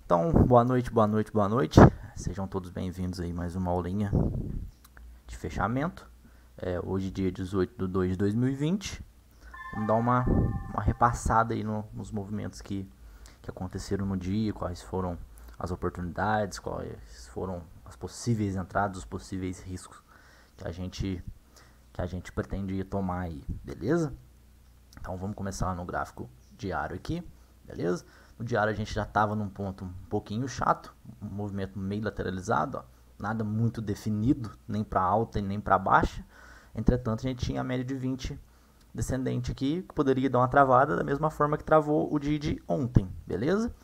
Então, boa noite, boa noite, boa noite. Sejam todos bem-vindos aí mais uma aulinha de fechamento. Hoje, dia 18/2/2020. Vamos dar uma repassada aí nos movimentos que aconteceram no dia, quais foram as oportunidades, quais foram as possíveis entradas, os possíveis riscos que a gente pretende tomar aí, beleza? Então, vamos começar no gráfico diário aqui, beleza? No diário a gente já estava num ponto um pouquinho chato, um movimento meio lateralizado, ó, nada muito definido, nem para alta e nem para baixa. Entretanto, a gente tinha a média de 20 descendente aqui, que poderia dar uma travada da mesma forma que travou o dia de ontem, beleza?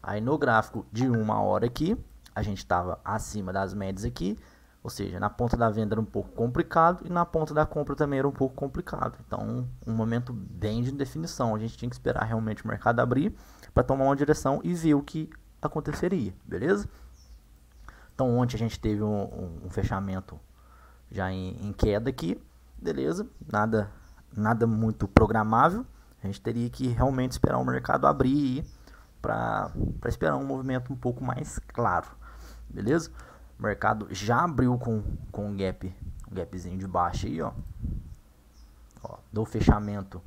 Aí no gráfico de 1 hora aqui, a gente estava acima das médias aqui, ou seja, na ponta da venda era um pouco complicado e na ponta da compra também era um pouco complicado. Então, um momento bem de indefinição. A gente tinha que esperar realmente o mercado abrir para tomar uma direção e ver o que aconteceria, beleza? Então, ontem a gente teve um fechamento já em queda aqui, beleza? Nada muito programável. A gente teria que realmente esperar o mercado abrir para esperar um movimento um pouco mais claro, beleza? O mercado já abriu com um gapzinho de baixo aí, ó, do fechamento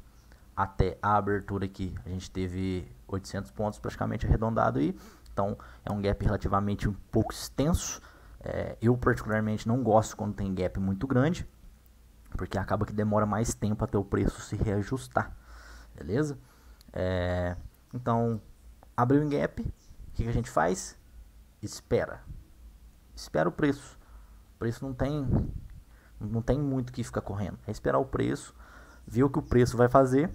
até a abertura aqui, a gente teve 800 pontos praticamente arredondado aí, então é um gap relativamente um pouco extenso. Eu particularmente não gosto quando tem gap muito grande, porque acaba que demora mais tempo até o preço se reajustar, beleza? Então, abriu em gap, o que a gente faz? Espera o preço. O preço não tem muito que ficar correndo. É esperar o preço, ver o que o preço vai fazer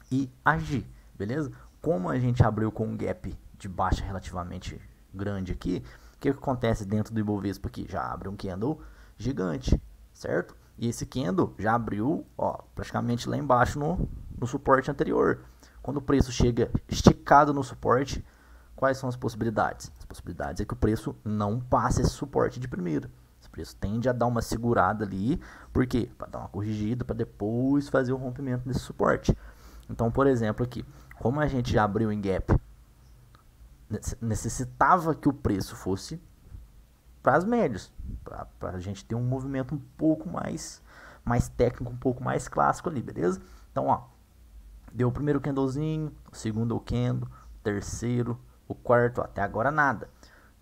e agir, beleza? Como a gente abriu com um gap de baixa relativamente grande aqui, o que acontece dentro do Ibovespa aqui? Já abre um candle gigante, certo? E esse candle já abriu, ó, praticamente lá embaixo no suporte anterior. Quando o preço chega esticado no suporte, quais são as possibilidades? As possibilidades é que o preço não passe esse suporte de primeira. Esse preço tende a dar uma segurada ali, por quê? Para dar uma corrigida, para depois fazer o rompimento desse suporte. Então, por exemplo, aqui, como a gente já abriu em gap, necessitava que o preço fosse para as médias, para a gente ter um movimento um pouco mais técnico, um pouco mais clássico ali, beleza? Então, ó, deu o primeiro candlezinho, o segundo candle, o terceiro, o quarto, ó, até agora nada.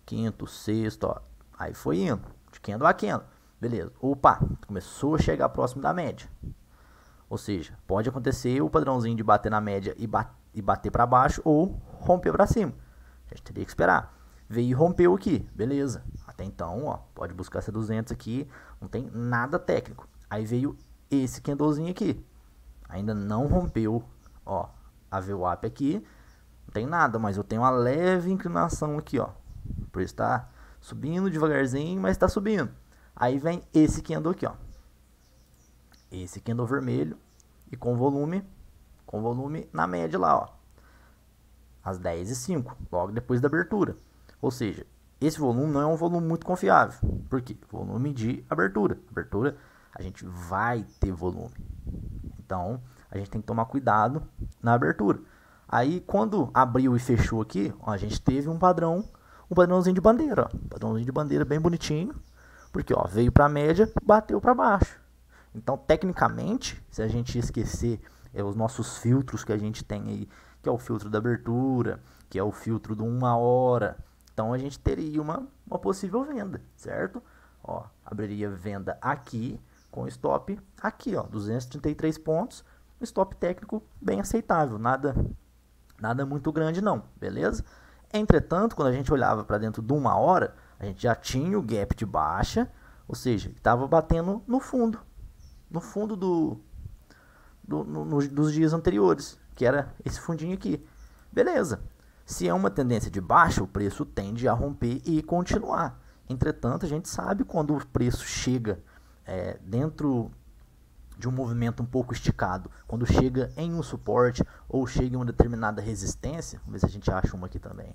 Quinto, sexto, ó, aí foi indo, de candle a candle, beleza. Opa, começou a chegar próximo da média. Ou seja, pode acontecer o padrãozinho de bater na média e bater para baixo ou romper para cima. A gente teria que esperar. Veio e rompeu aqui, beleza. Até então, ó, pode buscar essa 200 aqui, não tem nada técnico. Aí veio esse candlezinho aqui. Ainda não rompeu, ó, a VWAP aqui. Não tem nada, mas eu tenho uma leve inclinação aqui, ó. O preço está subindo devagarzinho, mas está subindo. Aí vem esse candle aqui, ó. Esse candle vermelho e com volume na média lá, ó. Às 10h05, logo depois da abertura. Ou seja, esse volume não é um volume muito confiável. Por quê? Volume de abertura. Abertura, a gente vai ter volume. Então, a gente tem que tomar cuidado na abertura. Aí, quando abriu e fechou aqui, ó, a gente teve um padrãozinho de bandeira, ó. Um padrãozinho de bandeira bem bonitinho. Porque, ó, veio para a média, bateu para baixo. Então, tecnicamente, se a gente esquecer os nossos filtros que a gente tem aí, que é o filtro da abertura, que é o filtro do 1 hora, então a gente teria uma possível venda, certo? Ó, abriria venda aqui, com stop aqui, ó, 233 pontos, um stop técnico bem aceitável, nada muito grande não, beleza? Entretanto, quando a gente olhava para dentro de 1 hora, a gente já tinha o gap de baixa, ou seja, estava batendo no fundo dos dias anteriores, que era esse fundinho aqui. Beleza. Se é uma tendência de baixa, o preço tende a romper e continuar. Entretanto, a gente sabe quando o preço chega dentro de um movimento um pouco esticado, quando chega em um suporte ou chega em uma determinada resistência. Vamos ver se a gente acha uma aqui também.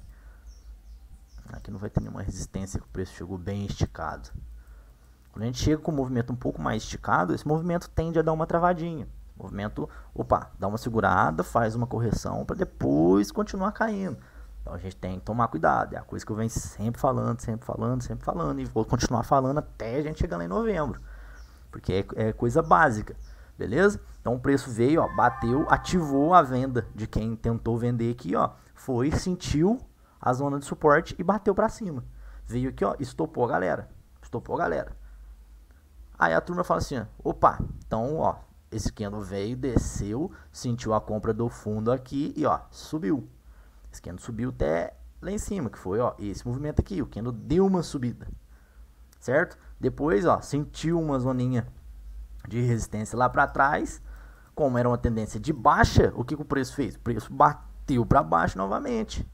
Aqui não vai ter nenhuma resistência, que o preço chegou bem esticado. Quando a gente chega com um movimento um pouco mais esticado, esse movimento tende a dar uma travadinha. Movimento, opa, dá uma segurada, faz uma correção para depois continuar caindo. Então a gente tem que tomar cuidado. É a coisa que eu venho sempre falando, sempre falando, sempre falando. E vou continuar falando até a gente chegar lá em novembro. Porque é coisa básica. Beleza? Então o preço veio, ó, bateu, ativou a venda de quem tentou vender aqui, ó. Foi, sentiu a zona de suporte e bateu pra cima. Veio aqui, ó, estopou a galera. Estopou a galera. Aí a turma fala assim, ó, opa, então, ó, esse candle veio, desceu, sentiu a compra do fundo aqui e, ó, subiu. Esse candle subiu até lá em cima, que foi, ó, esse movimento aqui. O candle deu uma subida, certo? Depois, ó, sentiu uma zoninha de resistência lá para trás. Como era uma tendência de baixa, o que o preço fez? O preço bateu para baixo novamente.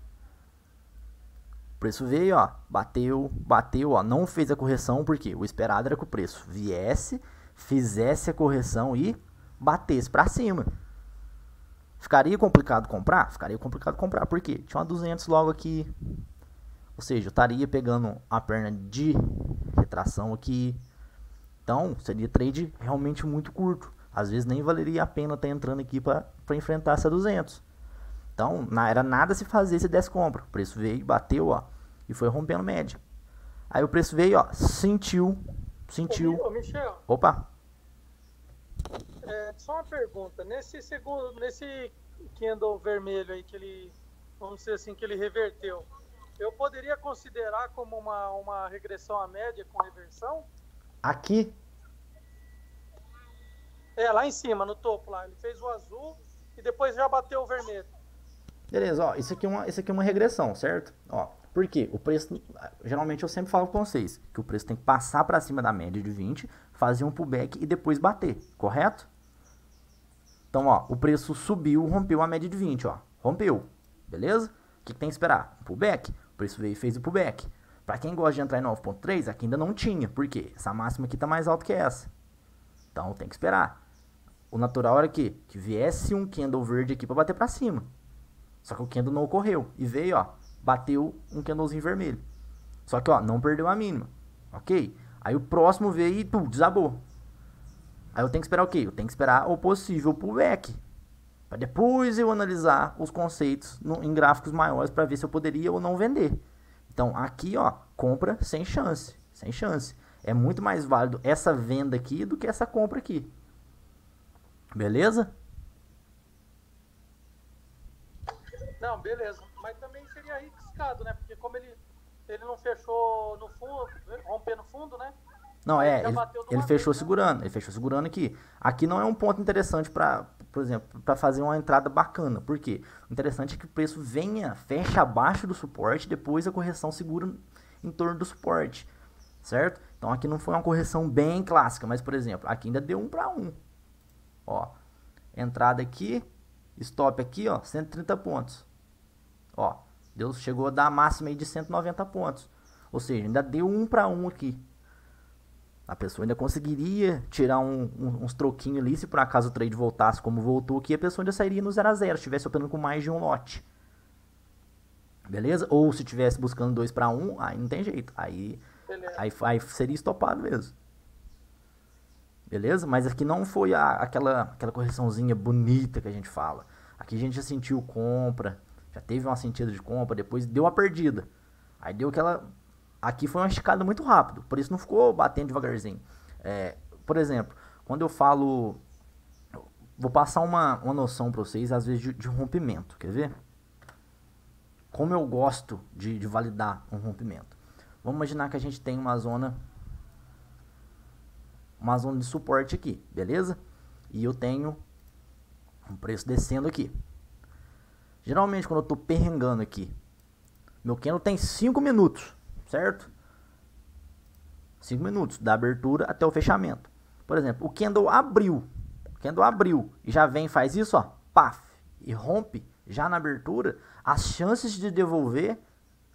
O preço veio, ó, bateu, ó, não fez a correção, porque o esperado era que o preço viesse, fizesse a correção e batesse para cima. Ficaria complicado comprar? Ficaria complicado comprar, por quê? Tinha uma 200 logo aqui, ou seja, eu estaria pegando a perna de retração aqui, então seria trade realmente muito curto. Às vezes nem valeria a pena estar entrando aqui para enfrentar essa 200. Então, era nada se fazer se desse compra. O preço veio, bateu, ó, e foi rompendo média. Aí o preço veio, ó, sentiu. Ô, Michel. Opa. Só uma pergunta. Nesse candle vermelho aí que ele, vamos dizer assim, que ele reverteu, eu poderia considerar como uma regressão à média com reversão? Aqui? Lá em cima, no topo lá. Ele fez o azul e depois já bateu o vermelho. Beleza, ó, isso aqui é uma regressão, certo? Ó, por quê? O preço, geralmente eu sempre falo com vocês, que o preço tem que passar para cima da média de 20, fazer um pullback e depois bater, correto? Então, ó, o preço subiu, rompeu a média de 20, ó, rompeu, beleza? O que tem que esperar? Um pullback. O preço veio e fez o pullback. Para quem gosta de entrar em 9.3, aqui ainda não tinha, por quê? Essa máxima aqui tá mais alta que essa. Então, tem que esperar. O natural era que viesse um candle verde aqui para bater para cima. Só que o candle não ocorreu. E veio, ó, bateu um candlezinho vermelho. Só que, ó, não perdeu a mínima. Ok? Aí o próximo veio e desabou. Aí eu tenho que esperar o quê? Eu tenho que esperar o possível pullback. Para depois eu analisar os conceitos em gráficos maiores para ver se eu poderia ou não vender. Então, aqui, ó, compra sem chance. Sem chance. É muito mais válido essa venda aqui do que essa compra aqui. Beleza? Não, beleza. Mas também seria arriscado, né? Porque como ele não fechou no fundo, romper no fundo, né? Não, ele fechou segurando. Ele fechou segurando aqui. Aqui não é um ponto interessante para, por exemplo, para fazer uma entrada bacana. Por quê? O interessante é que o preço fecha abaixo do suporte, depois a correção segura em torno do suporte. Certo? Então aqui não foi uma correção bem clássica, mas, por exemplo, aqui ainda deu 1 para 1. Ó, entrada aqui, stop aqui, ó, 130 pontos. Ó, chegou a dar a máxima aí de 190 pontos. Ou seja, ainda deu 1 para 1 aqui. A pessoa ainda conseguiria tirar uns troquinhos ali, se por acaso o trade voltasse como voltou aqui, a pessoa ainda sairia no 0 a 0, se estivesse operando com mais de um lote. Beleza? Ou se estivesse buscando 2 para 1, aí não tem jeito. Aí seria estopado mesmo. Beleza? Mas aqui não foi aquela correçãozinha bonita que a gente fala. Aqui a gente já sentiu compra, já teve uma sentida de compra, depois deu a perdida. Aí deu aquela... Aqui foi uma esticada muito rápido, por isso não ficou batendo devagarzinho. Por exemplo, quando eu falo... Vou passar uma noção para vocês, às vezes, de rompimento. Quer ver? Como eu gosto de validar um rompimento. Vamos imaginar que a gente tem uma zona de suporte aqui, beleza? E eu tenho um preço descendo aqui. Geralmente, quando eu estou perrengando aqui, meu candle tem 5 minutos, certo? 5 minutos, da abertura até o fechamento. Por exemplo, o candle abriu e já vem e faz isso, ó, paf, e rompe já na abertura, as chances de devolver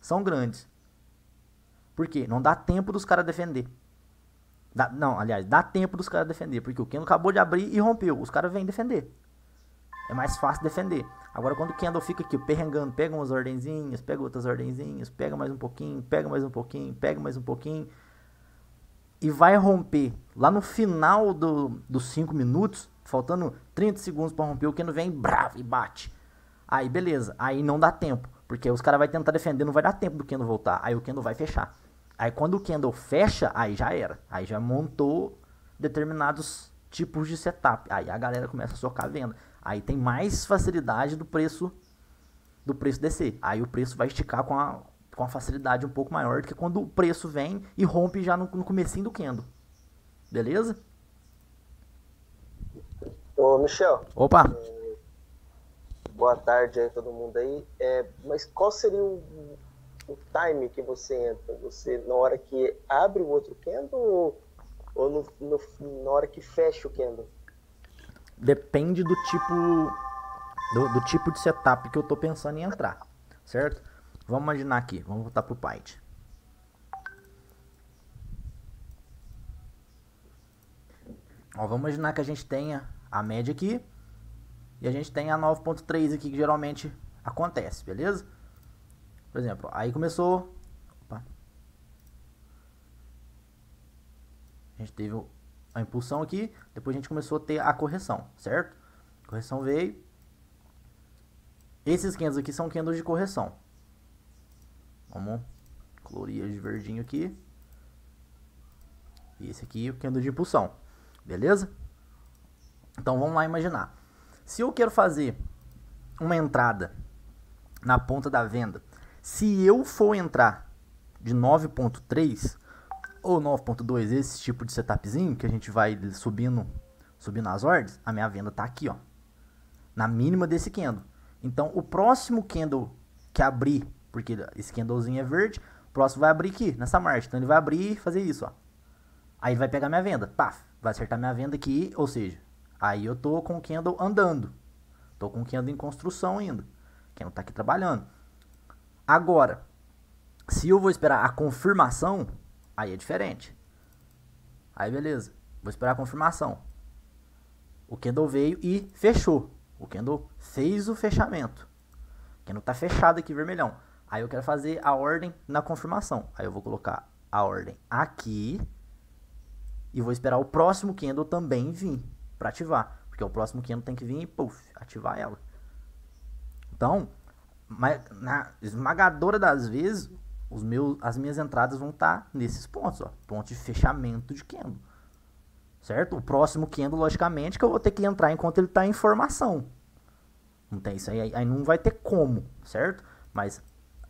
são grandes. Por quê? Não dá tempo dos caras defender. Dá tempo dos caras defender, porque o candle acabou de abrir e rompeu, os caras vêm defender. É mais fácil defender. Agora, quando o candle fica aqui perrengando, pega umas ordenzinhas, pega outras ordenzinhas, pega mais um pouquinho, pega mais um pouquinho, pega mais um pouquinho, e vai romper lá no final dos 5 minutos, faltando 30 segundos para romper, o candle vem bravo e bate. Aí beleza, aí não dá tempo, porque os caras vão tentar defender, não vai dar tempo do candle voltar, aí o candle vai fechar. Aí quando o candle fecha, aí já era, aí já montou determinados tipos de setup, aí a galera começa a socar a venda, aí tem mais facilidade do preço descer, aí o preço vai esticar com a facilidade um pouco maior do que quando o preço vem e rompe já no comecinho do candle, beleza? Ô, Michel. Opa! Boa tarde aí todo mundo aí. Mas qual seria o time que você entra? Você na hora que abre o outro candle ou na hora que fecha o candle? Depende do tipo de setup que eu tô pensando em entrar, certo? Vamos imaginar aqui, vamos voltar pro Python. Ó, vamos imaginar que a gente tenha a média aqui e a gente tem a 9.3 aqui, que geralmente acontece, beleza? Por exemplo, aí começou... Opa. A gente teve a impulsão aqui, depois a gente começou a ter a correção, certo? A correção veio. Esses candles aqui são candles de correção. Vamos colorir de verdinho aqui. E esse aqui é o candle de impulsão, beleza? Então vamos lá imaginar. Se eu quero fazer uma entrada na ponta da venda, se eu for entrar de 9.3 ou 9.2, esse tipo de setupzinho que a gente vai subindo as ordens, a minha venda tá aqui, ó, na mínima desse candle. Então o próximo candle que abrir, porque esse candlezinho é verde, o próximo vai abrir aqui nessa margem. Então ele vai abrir e fazer isso, ó. Aí ele vai pegar minha venda, paf, vai acertar minha venda aqui, ou seja, aí eu tô com o candle andando. Tô com o candle em construção ainda. O candle tá aqui trabalhando. Agora, se eu vou esperar a confirmação, aí é diferente. Aí beleza, vou esperar a confirmação. O candle veio e fechou. O candle fez o fechamento. O candle tá fechado aqui, vermelhão. Aí eu quero fazer a ordem na confirmação. Aí eu vou colocar a ordem aqui e vou esperar o próximo candle também vir para ativar, porque o próximo candle tem que vir e puff, ativar ela. Então, na esmagadora das vezes, as minhas entradas vão estar nesses pontos, ó, ponto de fechamento de candle, certo? O próximo candle, logicamente, que eu vou ter que entrar enquanto ele está em formação. Não tem isso aí não vai ter como, certo? Mas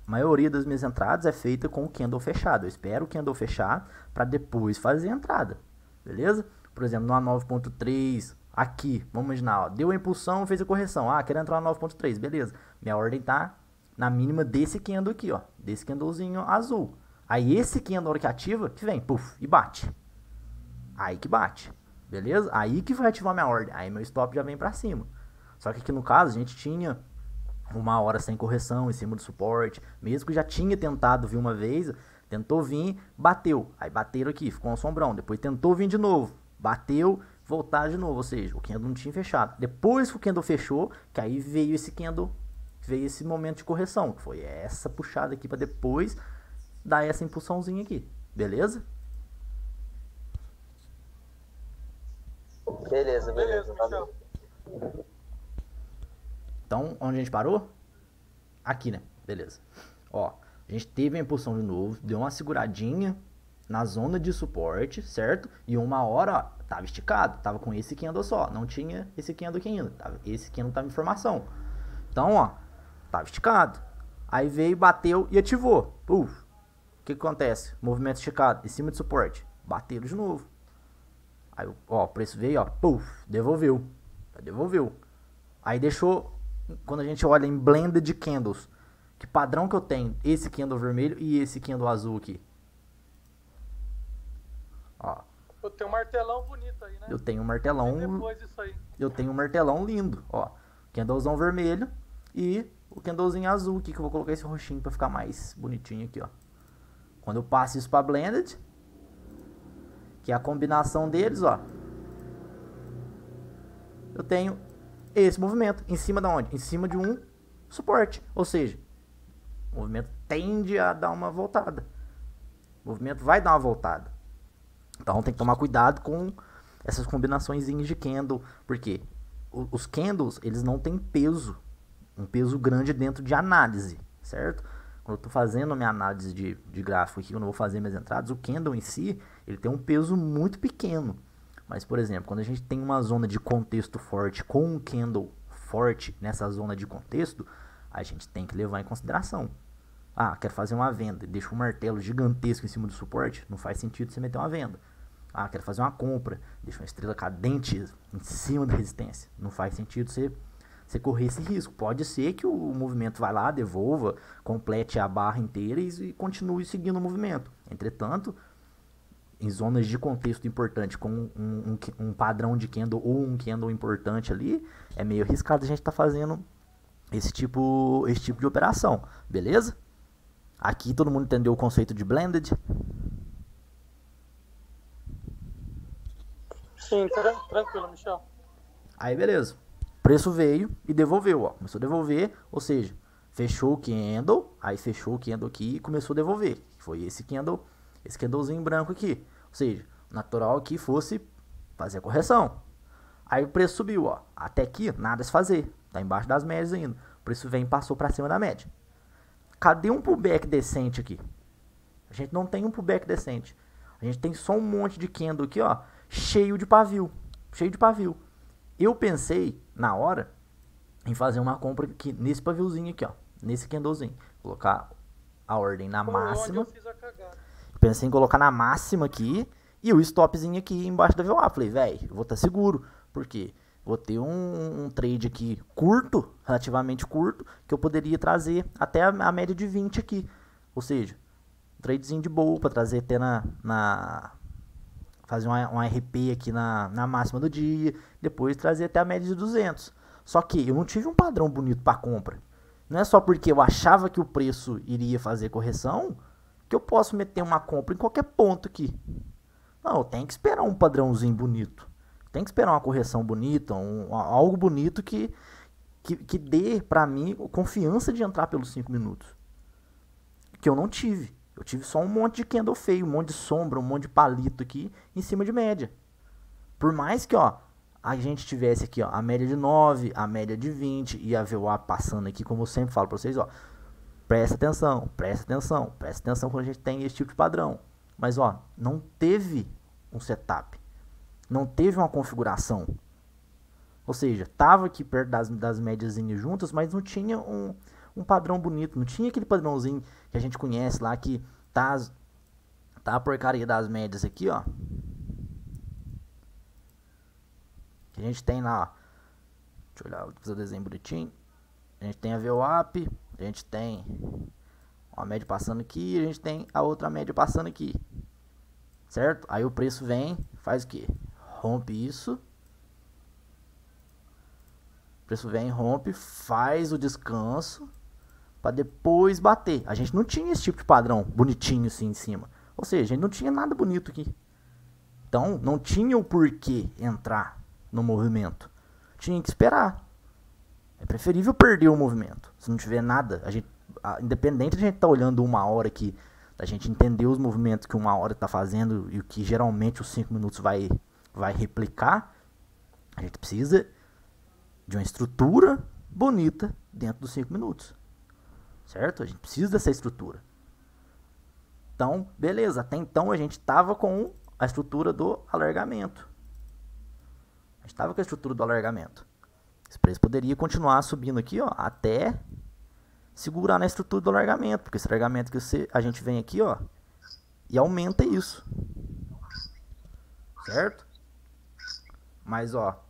a maioria das minhas entradas é feita com o candle fechado. Eu espero o candle fechar para depois fazer a entrada, beleza? Por exemplo, na 9.3, aqui, vamos imaginar, ó, deu a impulsão, fez a correção. Ah, quero entrar na 9.3, beleza. Minha ordem tá na mínima desse candle aqui, ó, desse candlezinho azul. Aí esse candle, na hora que ativa, que vem, puf, e bate. Aí que bate, beleza? Aí que vai ativar minha ordem. Aí meu stop já vem pra cima. Só que aqui no caso, a gente tinha uma hora sem correção em cima do suporte. Mesmo que já tinha tentado vir uma vez, tentou vir, bateu. Aí bateram aqui, ficou um sombrão. Depois tentou vir de novo, bateu, voltar de novo. Ou seja, o candle não tinha fechado. Depois que o candle fechou, que aí veio esse candle, veio esse momento de correção. Que foi essa puxada aqui para depois dar essa impulsãozinha aqui. Beleza? Beleza. Michel. Então, onde a gente parou? Aqui, né? Beleza. Ó, a gente teve a impulsão de novo, deu uma seguradinha na zona de suporte, certo? E uma hora, ó, tava esticado, tava com esse candle só, não tinha esse candle aqui ainda, esse candle tava em formação. Então, ó, tava esticado. Aí veio, bateu e ativou. Puf. O que acontece? Movimento esticado, em cima de suporte. Bateram de novo. Aí, ó, o preço veio, ó, puf, devolveu. Devolveu. Aí deixou, quando a gente olha em blended candles, que padrão que eu tenho? Esse candle vermelho e esse candle azul aqui. Ó. Eu tenho um martelão bonito aí, né? Eu tenho um martelão. Depois disso aí. Eu tenho um martelão lindo, ó. Candlezão vermelho e o candlezinho azul aqui, que eu vou colocar esse roxinho pra ficar mais bonitinho aqui, ó. Quando eu passo isso pra blended, que é a combinação deles, ó, eu tenho esse movimento em cima de onde? Em cima de um suporte. Ou seja, o movimento tende a dar uma voltada. O movimento vai dar uma voltada. Então tem que tomar cuidado com essas combinações de candle, porque os candles, eles não têm peso um peso grande dentro de análise, certo? Quando eu estou fazendo a minha análise de gráfico aqui, quando eu vou fazer minhas entradas, o candle em si, ele tem um peso muito pequeno. Mas, por exemplo, quando a gente tem uma zona de contexto forte com um candle forte nessa zona de contexto, a gente tem que levar em consideração. Ah, quero fazer uma venda, deixa um martelo gigantesco em cima do suporte, não faz sentido você meter uma venda. Ah, quero fazer uma compra, deixa uma estrela cadente em cima da resistência, não faz sentido você correr esse risco. Pode ser que o movimento vai lá, devolva, complete a barra inteira e continue seguindo o movimento. Entretanto, em zonas de contexto importante, com um padrão de candle ou um candle importante ali, é meio arriscado a gente estar fazendo esse tipo de operação, beleza? Aqui todo mundo entendeu o conceito de blended? Sim, tranquilo, Michel. Aí beleza, o preço veio e devolveu, ó, começou a devolver, ou seja, fechou o candle, aí fechou o candle aqui e começou a devolver. Foi esse candlezinho branco aqui, ou seja, natural que fosse fazer a correção. Aí o preço subiu, ó, até aqui nada a se fazer, tá embaixo das médias ainda. O preço vem e passou para cima da média. Cadê um pullback decente aqui? A gente não tem um pullback decente. A gente tem só um monte de candle aqui, ó, cheio de pavio. Eu pensei, na hora, em fazer uma compra aqui, nesse paviozinho aqui, ó, nesse candlezinho. Colocar a ordem na máxima. Onde eu fiz a cagada. Pensei em colocar na máxima aqui e o stopzinho aqui embaixo da VWAP. Falei, velho, eu vou estar seguro. Por quê? Vou ter um trade aqui curto, relativamente curto, que eu poderia trazer até a média de 20 aqui. Ou seja, um tradezinho de boa para trazer até fazer um RP aqui na máxima do dia, depois trazer até a média de 200. Só que eu não tive um padrão bonito para compra. Não é só porque eu achava que o preço iria fazer correção que eu posso meter uma compra em qualquer ponto aqui. Não, eu tenho que esperar um padrãozinho bonito. Tem que esperar uma correção bonita, algo bonito que dê pra mim confiança de entrar pelos 5 minutos. Que eu não tive. Eu tive só um monte de candle feio, um monte de sombra, um monte de palito aqui em cima de média. Por mais que, ó, a gente tivesse aqui, ó, a média de 9, a média de 20 e a VWAP passando aqui, como eu sempre falo pra vocês, ó, presta atenção quando a gente tem esse tipo de padrão. Mas, ó, não teve um setup. Não teve uma configuração. Ou seja, tava aqui perto das médiazinhas juntas, mas não tinha um padrão bonito. Não tinha aquele padrãozinho que a gente conhece lá, que tá a porcaria das médias aqui, ó. Que a gente tem lá, ó. Deixa eu olhar, vou fazer o desenho bonitinho. A gente tem a VWAP, a gente tem uma média passando aqui, a gente tem a outra média passando aqui. Certo? Aí o preço vem, faz o quê? Rompe isso. O preço vem, rompe, faz o descanso para depois bater. A gente não tinha esse tipo de padrão bonitinho assim em cima. Ou seja, a gente não tinha nada bonito aqui. Então, não tinha o porquê entrar no movimento. Tinha que esperar. É preferível perder o movimento. Se não tiver nada, independente de a gente estar olhando uma hora aqui, da gente entender os movimentos que uma hora está fazendo e o que geralmente os 5 minutos vai replicar, a gente precisa de uma estrutura bonita dentro dos 5 minutos. Certo? A gente precisa dessa estrutura. Então, beleza. Até então a gente estava com a estrutura do alargamento. Esse preço poderia continuar subindo aqui, ó, até segurar na estrutura do alargamento. Porque esse alargamento que a gente vem aqui, ó, e aumenta isso. Certo? Mas, ó,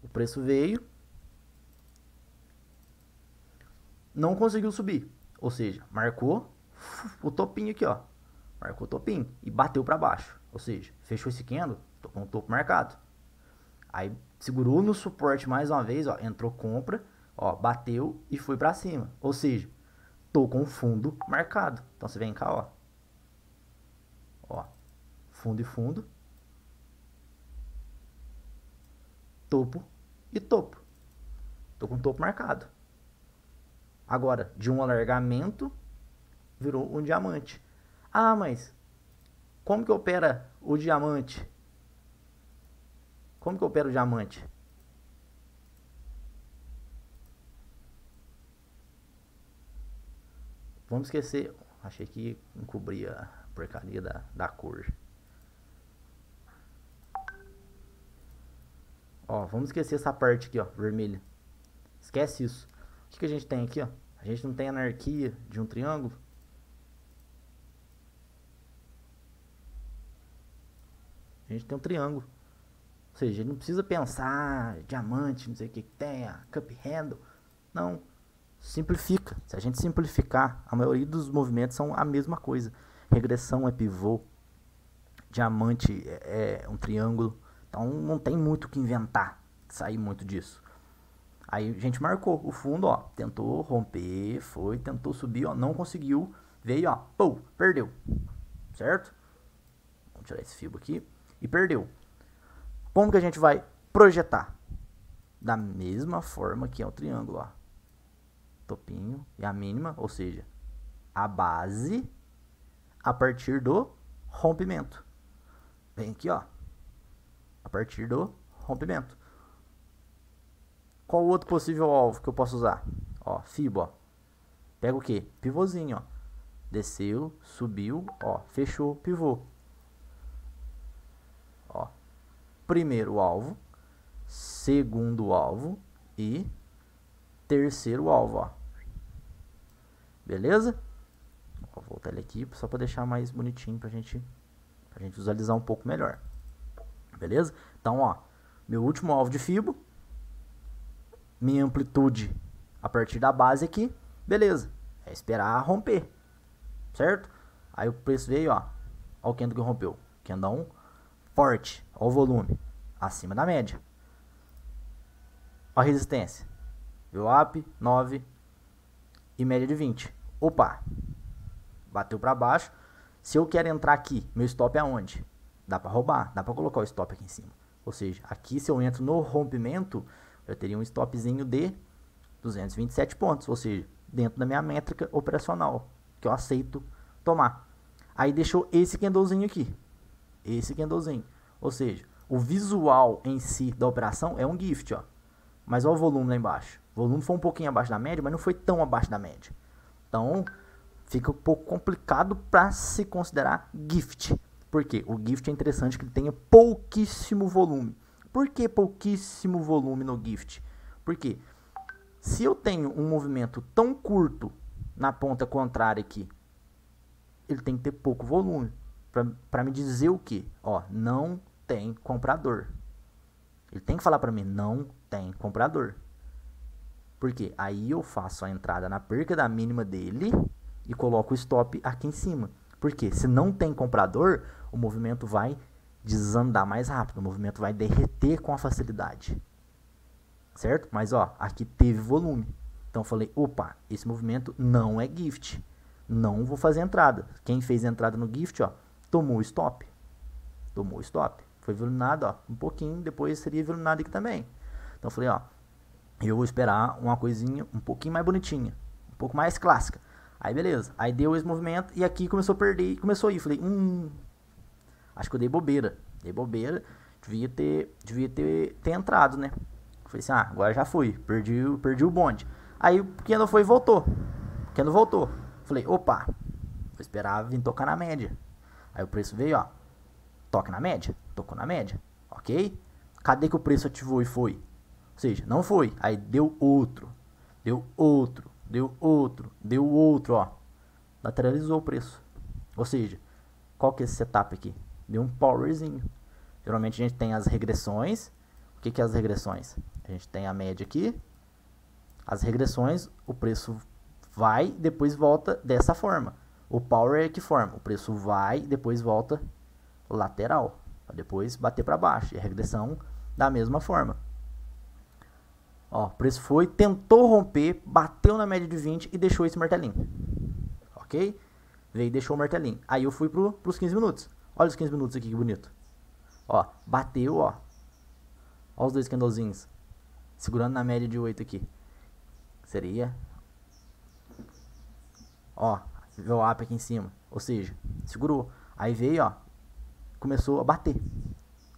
o preço veio, não conseguiu subir. Ou seja, marcou o topinho aqui, ó. Marcou o topinho e bateu para baixo. Ou seja, fechou esse candle, tô com o topo marcado. Aí segurou no suporte mais uma vez, ó, entrou compra, ó, bateu e foi para cima. Ou seja, tô com o fundo marcado. Então você vem cá, ó. Ó, fundo e fundo. Topo e topo. Tô com o topo marcado. Agora, de um alargamento, virou um diamante. Ah, mas como que opera o diamante? vamos esquecer. Achei que encobria a porcaria da cor. Ó, vamos esquecer essa parte aqui, ó, vermelha. Esquece isso. O que a gente tem aqui, ó? A gente não tem anarquia de um triângulo. A gente tem um triângulo. Ou seja, ele não precisa pensar diamante, não sei o que tem, a cup handle. Não. Simplifica. Se a gente simplificar, a maioria dos movimentos são a mesma coisa. Regressão é pivô. Diamante é um triângulo. Então não tem muito o que inventar. Sair muito disso. Aí a gente marcou o fundo, ó. Tentou romper, foi, tentou subir, ó. Não conseguiu. Veio, ó. Pô, perdeu. Certo? Vamos tirar esse fio aqui. E perdeu. Como que a gente vai projetar? Da mesma forma que é o triângulo, ó. Topinho e a mínima, ou seja, a base a partir do rompimento. Vem aqui, ó. A partir do rompimento. Qual o outro possível alvo que eu posso usar? Ó, fibo, ó. Pega o quê? Pivôzinho, ó. Desceu, subiu, ó. Fechou, pivô. Ó. Primeiro alvo, segundo alvo e terceiro alvo, ó. Beleza? Vou voltar ele aqui só para deixar mais bonitinho pra gente visualizar um pouco melhor. Beleza? Então, ó, meu último alvo de fibo, minha amplitude a partir da base aqui, beleza? É esperar romper, certo? Aí o preço veio, ó o candle que rompeu, candle forte, ó o volume, acima da média. Ó a resistência, VWAP 9 e média de 20. Opa, bateu para baixo. Se eu quero entrar aqui, meu stop é aonde? Dá para roubar, dá para colocar o stop aqui em cima. Ou seja, aqui se eu entro no rompimento, eu teria um stopzinho de 227 pontos, ou seja, dentro da minha métrica operacional, que eu aceito tomar. Aí deixou esse candlezinho aqui, esse candlezinho. Ou seja, o visual em si da operação é um gift, ó. Mas olha o volume lá embaixo. O volume foi um pouquinho abaixo da média, mas não foi tão abaixo da média. Então, fica um pouco complicado para se considerar gift. Por quê? O gift é interessante que ele tenha pouquíssimo volume. Por que pouquíssimo volume no gift? Porque se eu tenho um movimento tão curto na ponta contrária aqui, ele tem que ter pouco volume. Para me dizer o que? Ó, não tem comprador. Ele tem que falar para mim, não tem comprador. Porque aí eu faço a entrada na perca da mínima dele e coloco o stop aqui em cima. Porque se não tem comprador, o movimento vai desandar mais rápido. O movimento vai derreter com a facilidade. Certo? Mas ó, aqui teve volume. Então eu falei, opa, esse movimento não é gift. Não vou fazer entrada. Quem fez entrada no gift, ó, tomou o stop. Tomou o stop. Foi violonado, ó, um pouquinho, depois seria violonado aqui também. Então eu falei, ó, eu vou esperar uma coisinha um pouquinho mais bonitinha, um pouco mais clássica. Aí beleza, aí deu esse movimento e aqui começou a perder, começou a ir. Falei, acho que eu dei bobeira, devia ter entrado, né? Falei assim, agora já fui, perdi o bonde. Aí o candle foi e voltou, Falei, opa, vou esperar vir tocar na média. Aí o preço veio, ó, toca na média, tocou na média, ok? Cadê que o preço ativou e foi? Ou seja, não foi, aí deu outro, ó, lateralizou o preço. Ou seja, qual que é esse setup aqui? Deu um powerzinho. Geralmente a gente tem as regressões. O que é as regressões? A gente tem a média aqui. As regressões, o preço vai, depois volta dessa forma. O power é que forma, o preço vai, depois volta lateral, para depois bater para baixo. E a regressão da mesma forma. Ó, o preço foi, tentou romper, bateu na média de 20 e deixou esse martelinho. Ok? Veio e deixou o martelinho. Aí eu fui pros 15 minutos. Olha os 15 minutos aqui, que bonito. Ó, bateu, ó. Ó os dois candlezinhos. Segurando na média de 8 aqui. Seria... Ó, veio o up aqui em cima. Ou seja, segurou. Aí veio, ó. Começou a bater.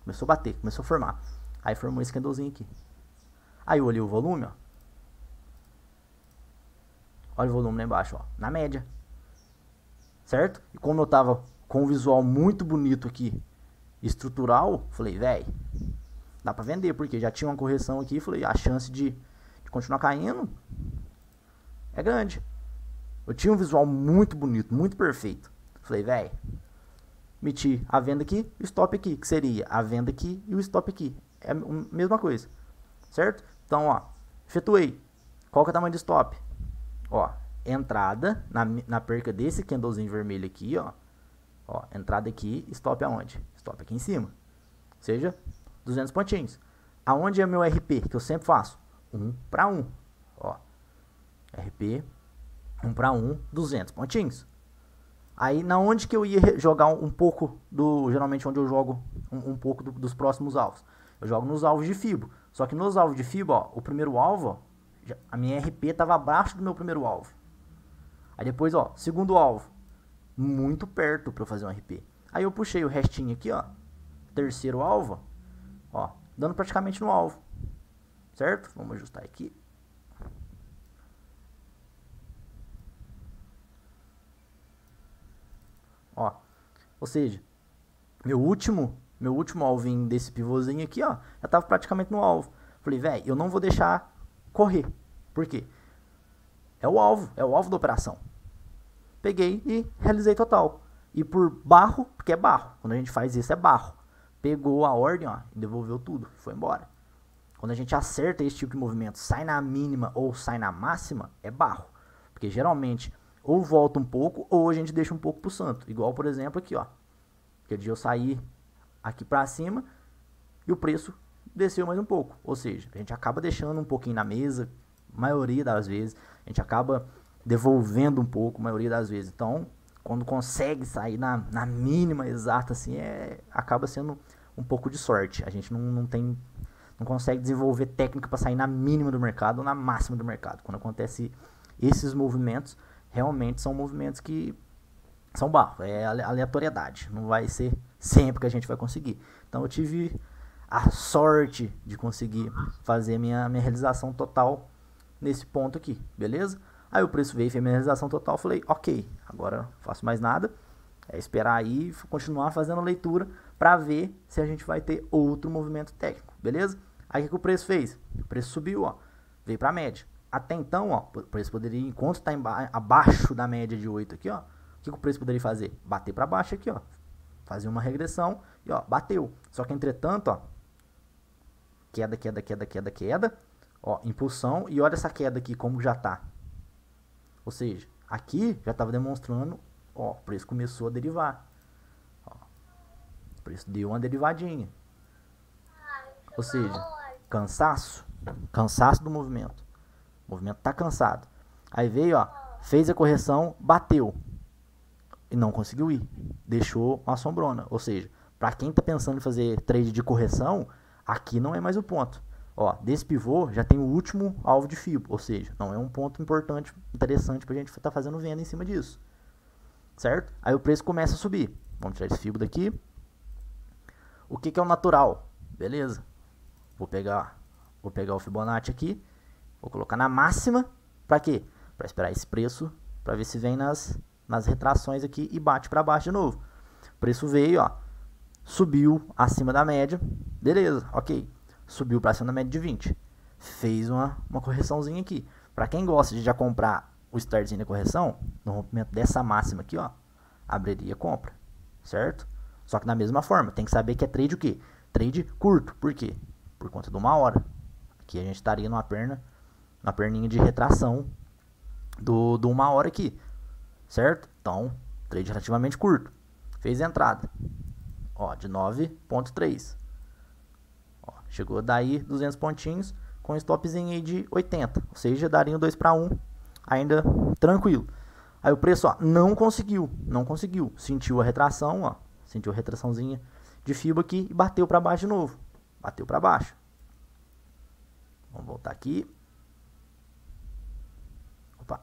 Começou a formar. Aí formou esse candlezinho aqui. Aí eu olhei o volume, ó. Olha o volume lá embaixo, ó. Na média. certo? E como eu tava com um visual muito bonito aqui, estrutural, falei, velho, dá pra vender, porque já tinha uma correção aqui, falei, a chance de continuar caindo é grande. Eu tinha um visual muito bonito, muito perfeito. Falei, velho, meti a venda aqui e o stop aqui, que seria a venda aqui e o stop aqui. É a mesma coisa, certo? Então, ó, efetuei. Qual que é o tamanho do stop? Ó, entrada na perca desse candlezinho vermelho aqui, ó. Ó, entrada aqui, stop aonde? Stop aqui em cima. Ou seja, 200 pontinhos. Aonde é meu RP, que eu sempre faço? 1 para 1. Ó, RP 1 para 1, 200 pontinhos. Aí, na onde que eu ia jogar um pouco do... Geralmente, onde eu jogo um pouco dos próximos alvos. Eu jogo nos alvos de FIBO. Só que nos alvos de FIBO, ó, o primeiro alvo, ó, a minha RP estava abaixo do meu primeiro alvo. Aí depois, ó, segundo alvo. Muito perto para eu fazer um RP. Aí eu puxei o restinho aqui, ó. Terceiro alvo, ó. Dando praticamente no alvo. Certo? Vamos ajustar aqui. Ó, ou seja, meu último alvinho desse pivôzinho aqui, ó, já tava praticamente no alvo. Falei, velho, eu não vou deixar correr. Por quê? É o alvo da operação. Peguei e realizei total. E por barro, porque é barro. Quando a gente faz isso é barro. Pegou a ordem, ó, e devolveu tudo, foi embora. Quando a gente acerta esse tipo de movimento, sai na mínima ou sai na máxima, é barro. Porque geralmente ou volta um pouco ou a gente deixa um pouco pro santo. Igual, por exemplo, aqui, ó. Aquele dia eu saí aqui pra cima e o preço desceu mais um pouco. Ou seja, a gente acaba deixando um pouquinho na mesa, maioria das vezes. A gente acaba devolvendo um pouco, maioria das vezes. Então, quando consegue sair na mínima exata, assim, acaba sendo um pouco de sorte. A gente não consegue desenvolver técnica para sair na mínima do mercado ou na máxima do mercado. Quando acontece esses movimentos, realmente são movimentos que são barro, é aleatoriedade. Não vai ser sempre que a gente vai conseguir. Então eu tive a sorte de conseguir fazer minha realização total nesse ponto aqui, beleza? Aí o preço veio e fez minha realização total, falei, ok, agora não faço mais nada, é esperar aí e continuar fazendo a leitura para ver se a gente vai ter outro movimento técnico, beleza? Aí o que o preço fez? O preço subiu, ó, veio para a média. Até então, ó, o preço poderia, enquanto está abaixo da média de 8 aqui, ó, o que o preço poderia fazer? Bater para baixo aqui, ó, fazer uma regressão e, ó, bateu. Só que, entretanto, ó, queda, ó, impulsão, e olha essa queda aqui, como já tá. Ou seja, aqui já estava demonstrando, ó, o preço começou a derivar. Ó, o preço deu uma derivadinha. Ou seja, cansaço do movimento. O movimento tá cansado. Aí veio, ó, fez a correção, bateu. E não conseguiu ir. Deixou uma sombrona. Ou seja, para quem tá pensando em fazer trade de correção, aqui não é mais o ponto. Ó, desse pivô já tem o último alvo de FIBO. Ou seja, não é um ponto importante, interessante pra gente estar fazendo venda em cima disso. Certo? Aí o preço começa a subir. Vamos tirar esse FIBO daqui. O que é o natural? Beleza. Vou pegar o Fibonacci aqui. Vou colocar na máxima. Pra quê? Pra esperar esse preço. Pra ver se vem nas retrações aqui e bate pra baixo de novo. O preço veio, ó. Subiu acima da média. Beleza, ok. Subiu pra cima da média de 20. Fez uma correçãozinha aqui. Pra quem gosta de já comprar o startzinho da correção, no rompimento dessa máxima aqui, ó, abriria compra. Certo? Só que da mesma forma, tem que saber que é trade o quê? Trade curto. Por quê? Por conta de 1 hora. Aqui a gente estaria numa perninha de retração do 1 hora aqui. Certo? Então, trade relativamente curto. Fez a entrada. Ó, de 9.3. Ó, chegou daí 200 pontinhos com um stopzinho aí de 80. Ou seja, daria um 2 para 1. Ainda tranquilo. Aí o preço, ó, não conseguiu. Sentiu a retração, ó. Sentiu a retraçãozinha de FIBO aqui e bateu para baixo de novo. Bateu para baixo. Vamos voltar aqui. Opa.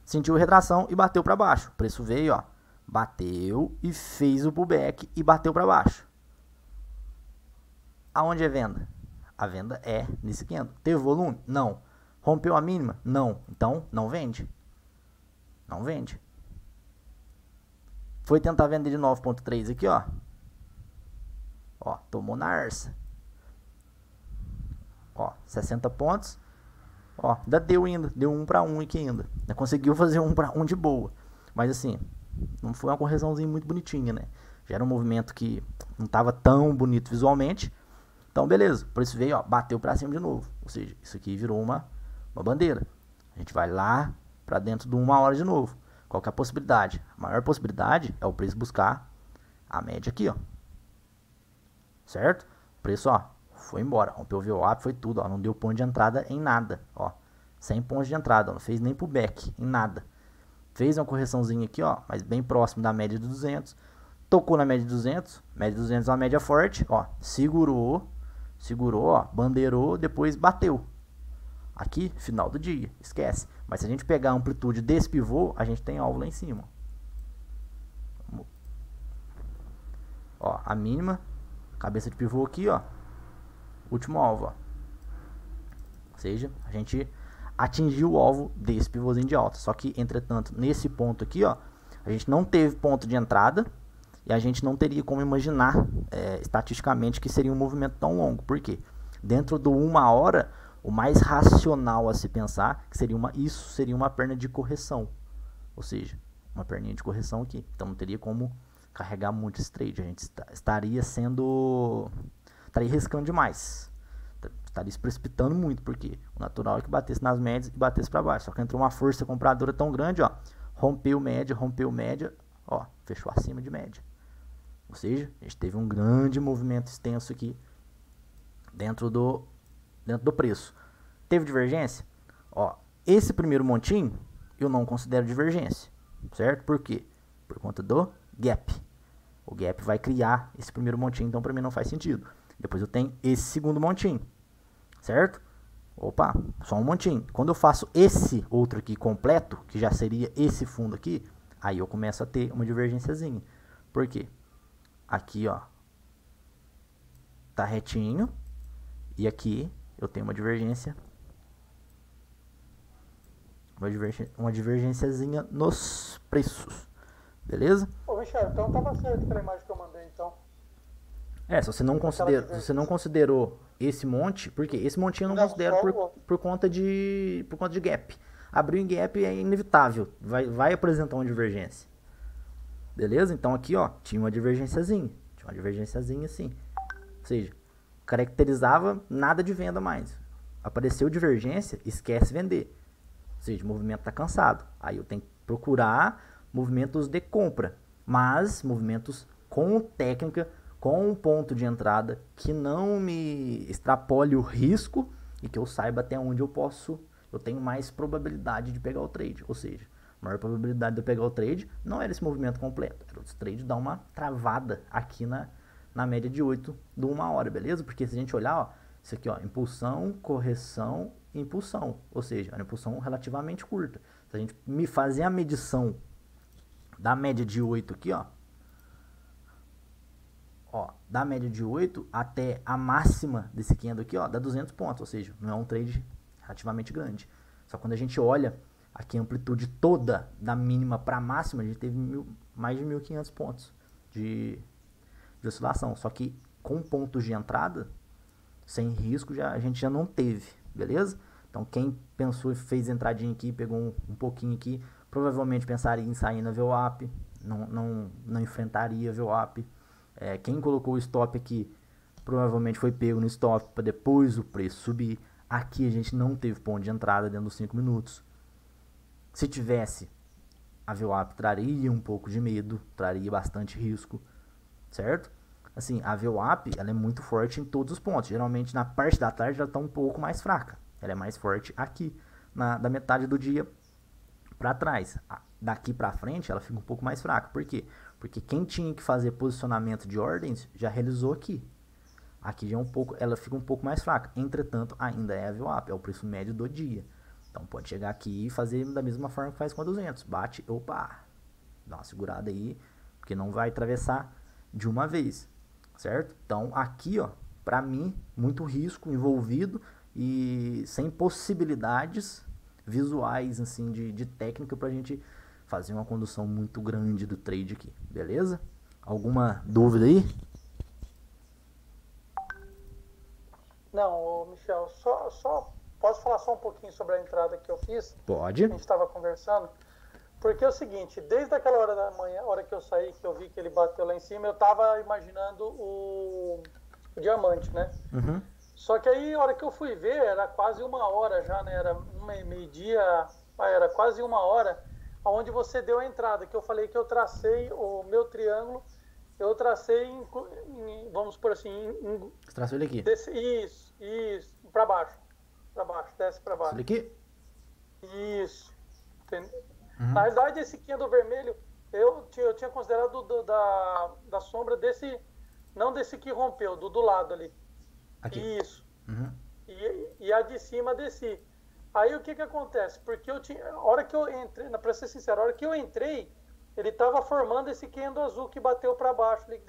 Sentiu a retração e bateu para baixo. O preço veio, ó. Bateu e fez o pullback e bateu para baixo. Aonde é venda? A venda é nesse candle. Teve volume? Não. Rompeu a mínima? Não. Então, não vende. Não vende. Foi tentar vender de 9.3 aqui, ó. Ó, tomou na arça. Ó, 60 pontos. Ó, ainda deu 1 para 1 aqui ainda. Conseguiu fazer 1 para 1 de boa. Mas assim, não foi uma correçãozinha muito bonitinha, né? Já era um movimento que não estava tão bonito visualmente. Então, beleza. Por isso veio, ó, bateu para cima de novo. Ou seja, isso aqui virou uma bandeira. A gente vai lá para dentro de 1 hora de novo. Qual que é a possibilidade? A maior possibilidade é o preço buscar a média aqui, ó. Certo? O preço, ó, foi embora. Rompeu o VWAP, foi tudo, ó. Não deu ponto de entrada em nada, ó. 100 pontos de entrada, ó. Não fez nem pullback, em nada. Fez uma correçãozinha aqui, ó, mas bem próximo da média de 200. Tocou na média de 200. Média de 200 é uma média forte, ó. Segurou, ó, bandeirou, depois bateu. Aqui, final do dia, esquece. Mas se a gente pegar a amplitude desse pivô, a gente tem alvo lá em cima. Ó, a mínima, cabeça de pivô aqui, ó. Último alvo, ó. Ou seja, a gente atingiu o alvo desse pivôzinho de alta. Só que, entretanto, nesse ponto aqui, ó, a gente não teve ponto de entrada. E a gente não teria como imaginar, estatisticamente, que seria um movimento tão longo. Por quê? Dentro do 1 hora, o mais racional a se pensar que isso seria uma perna de correção. Ou seja, uma perninha de correção aqui. Então não teria como carregar muito esse trade. A gente estaria riscando demais. Estaria se precipitando muito, porque o natural é que batesse nas médias e batesse para baixo. Só que entrou uma força compradora tão grande, ó. Rompeu média, ó, fechou acima de média. Ou seja, a gente teve um grande movimento extenso aqui dentro do preço. Teve divergência? Ó, esse primeiro montinho eu não considero divergência, certo? Por quê? Por conta do gap. O gap vai criar esse primeiro montinho, então para mim não faz sentido. Depois eu tenho esse segundo montinho, certo? Opa, só um montinho. Quando eu faço esse outro aqui completo, que já seria esse fundo aqui, aí eu começo a ter uma divergênciazinha. Por quê? Aqui, ó, tá retinho, e aqui eu tenho uma divergência, uma divergênciazinha nos preços, beleza? Ô, Michel, então tava certo aquela imagem que eu mandei, então. Se você não considerou esse monte, porque esse montinho eu não considero por conta de gap. Abriu em gap é inevitável, vai apresentar uma divergência. Beleza? Então aqui, ó, tinha uma divergênciazinha assim. Ou seja, caracterizava nada de venda mais. Apareceu divergência, esquece vender. Ou seja, o movimento está cansado. Aí eu tenho que procurar movimentos de compra, mas movimentos com técnica, com um ponto de entrada que não me extrapole o risco e que eu saiba até onde eu tenho mais probabilidade de pegar o trade. Ou seja, a maior probabilidade de eu pegar o trade não era esse movimento completo, era o trade dar uma travada aqui na média de 8 de 1 hora, beleza? Porque se a gente olhar, ó, isso aqui, ó, impulsão, correção, impulsão, ou seja, uma impulsão relativamente curta. Se a gente me fazer a medição da média de 8 aqui, ó, da média de 8 até a máxima desse candle aqui, ó, dá 200 pontos, ou seja, não é um trade relativamente grande. Só quando a gente olha aqui a amplitude toda da mínima para a máxima, a gente teve mais de 1.500 pontos de oscilação. Só que com pontos de entrada, sem risco, a gente já não teve, beleza? Então quem pensou e fez entradinha aqui, pegou um pouquinho aqui, provavelmente pensaria em sair na VWAP, não enfrentaria a VWAP. Quem colocou o stop aqui, provavelmente foi pego no stop para depois o preço subir. Aqui a gente não teve ponto de entrada dentro dos 5 minutos. Se tivesse, a VWAP traria um pouco de medo, traria bastante risco, certo? Assim, a VWAP, ela é muito forte em todos os pontos. Geralmente na parte da tarde ela está um pouco mais fraca. Ela é mais forte aqui, da metade do dia para trás. Daqui para frente ela fica um pouco mais fraca. Por quê? Porque quem tinha que fazer posicionamento de ordens já realizou aqui. Aqui já ela fica um pouco mais fraca. Entretanto, ainda é a VWAP, é o preço médio do dia. Então pode chegar aqui e fazer da mesma forma que faz com a 200. Bate, opa, dá uma segurada aí, porque não vai atravessar de uma vez, certo? Então aqui, ó, pra mim, muito risco envolvido e sem possibilidades visuais, assim, de técnica pra gente fazer uma condução muito grande do trade aqui, beleza? Alguma dúvida aí? Não, Michel, só posso falar só um pouquinho sobre a entrada que eu fiz? Pode. A gente estava conversando. Porque é o seguinte, desde aquela hora da manhã, hora que eu saí, que eu vi que ele bateu lá em cima, eu tava imaginando o diamante, né? Uhum. Só que aí, a hora que eu fui ver, era quase 1 hora já, né? Era meio-dia, era quase 1 hora, onde você deu a entrada, que eu falei que eu tracei o meu triângulo, eu tracei, vamos por assim... Você traçou ele aqui. Isso, para baixo, desce para baixo. Isso aqui? Isso, entendeu? Uhum. Na verdade, esse quinto vermelho, eu tinha considerado da sombra desse, não desse que rompeu, do lado ali. Aqui. Isso. Uhum. E a de cima desci. Aí o que acontece? Porque a hora que eu entrei, pra ser sincero, a hora que eu entrei, ele estava formando esse candle azul que bateu para baixo, que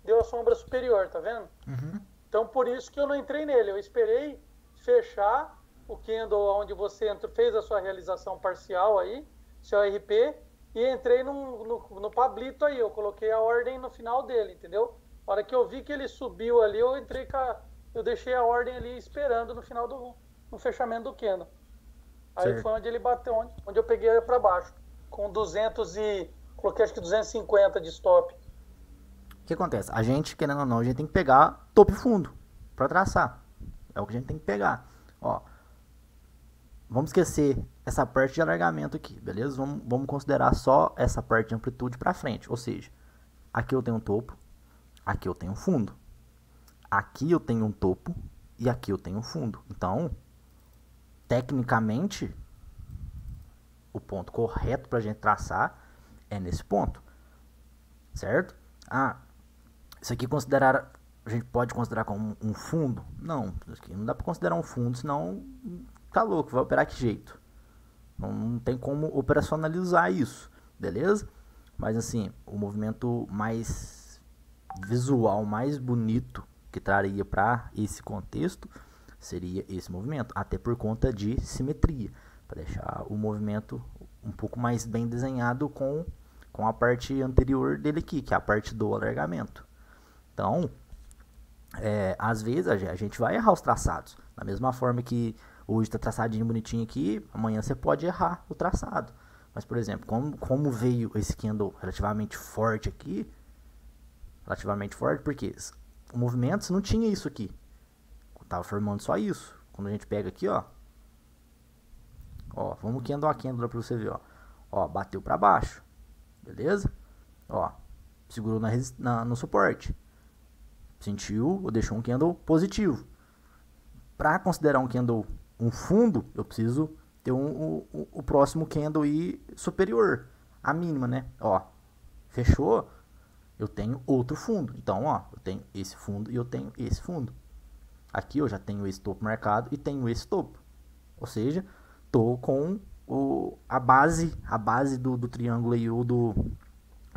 deu a sombra superior, tá vendo? Uhum. Então por isso que eu não entrei nele, eu esperei fechar o candle onde você fez a sua realização parcial aí, seu RP, e entrei no Pablito aí, eu coloquei a ordem no final dele, entendeu? A hora que eu vi que ele subiu ali, eu deixei a ordem ali esperando no final no fechamento do candle. Aí certo. foi onde ele bateu, onde eu peguei para baixo, com coloquei acho que 250 de stop. O que acontece? A gente, querendo ou não, a gente tem que pegar topo e fundo para traçar. É o que a gente tem que pegar. Ó, vamos esquecer essa parte de alargamento aqui, beleza? Vamos considerar só essa parte de amplitude para frente. Ou seja, aqui eu tenho um topo, aqui eu tenho um fundo. Aqui eu tenho um topo e aqui eu tenho um fundo. Então, tecnicamente, o ponto correto para a gente traçar é nesse ponto. Certo? Ah, isso aqui a gente pode considerar como um fundo? Não, isso aqui não dá para considerar um fundo, senão tá louco, vai operar que jeito? Não tem como operacionalizar isso, beleza? Mas assim, o movimento mais visual, mais bonito que traria para esse contexto seria esse movimento, até por conta de simetria, para deixar o movimento um pouco mais bem desenhado com a parte anterior dele aqui, que é a parte do alargamento. Então, às vezes a gente vai errar os traçados, da mesma forma que hoje está traçadinho bonitinho aqui, amanhã você pode errar o traçado. Mas, por exemplo, como veio esse candle relativamente forte aqui, porque o movimento não tinha isso aqui, estava formando só isso. Quando a gente pega aqui, ó, vamos candle a candle para você ver, ó, bateu para baixo, beleza? Ó, segurou no suporte, sentiu, deixou um candle positivo. Para considerar um candle um fundo, eu preciso ter o próximo candle aí superior, a mínima, né? Ó, fechou, eu tenho outro fundo. Então, ó, eu tenho esse fundo e eu tenho esse fundo. Aqui eu já tenho esse topo marcado e tenho esse topo. Ou seja, tô com a base do triângulo aí, ou do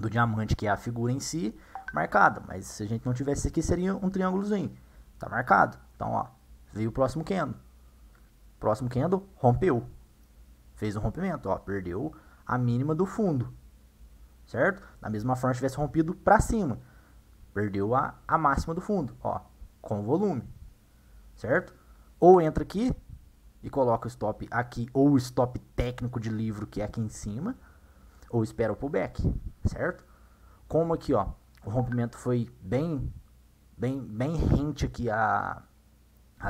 diamante, que é a figura em si, marcada. Mas se a gente não tivesse aqui, seria um triângulozinho. Tá marcado. Então, ó, veio o próximo candle. Próximo candle, rompeu. Fez um rompimento, ó, perdeu a mínima do fundo. Certo? Da mesma forma, se tivesse rompido para cima, perdeu a máxima do fundo, ó, com volume. Certo? Ou entra aqui e coloca o stop aqui, ou o stop técnico de livro, que é aqui em cima, ou espera o pullback, certo? Como aqui, ó, o rompimento foi bem rente aqui a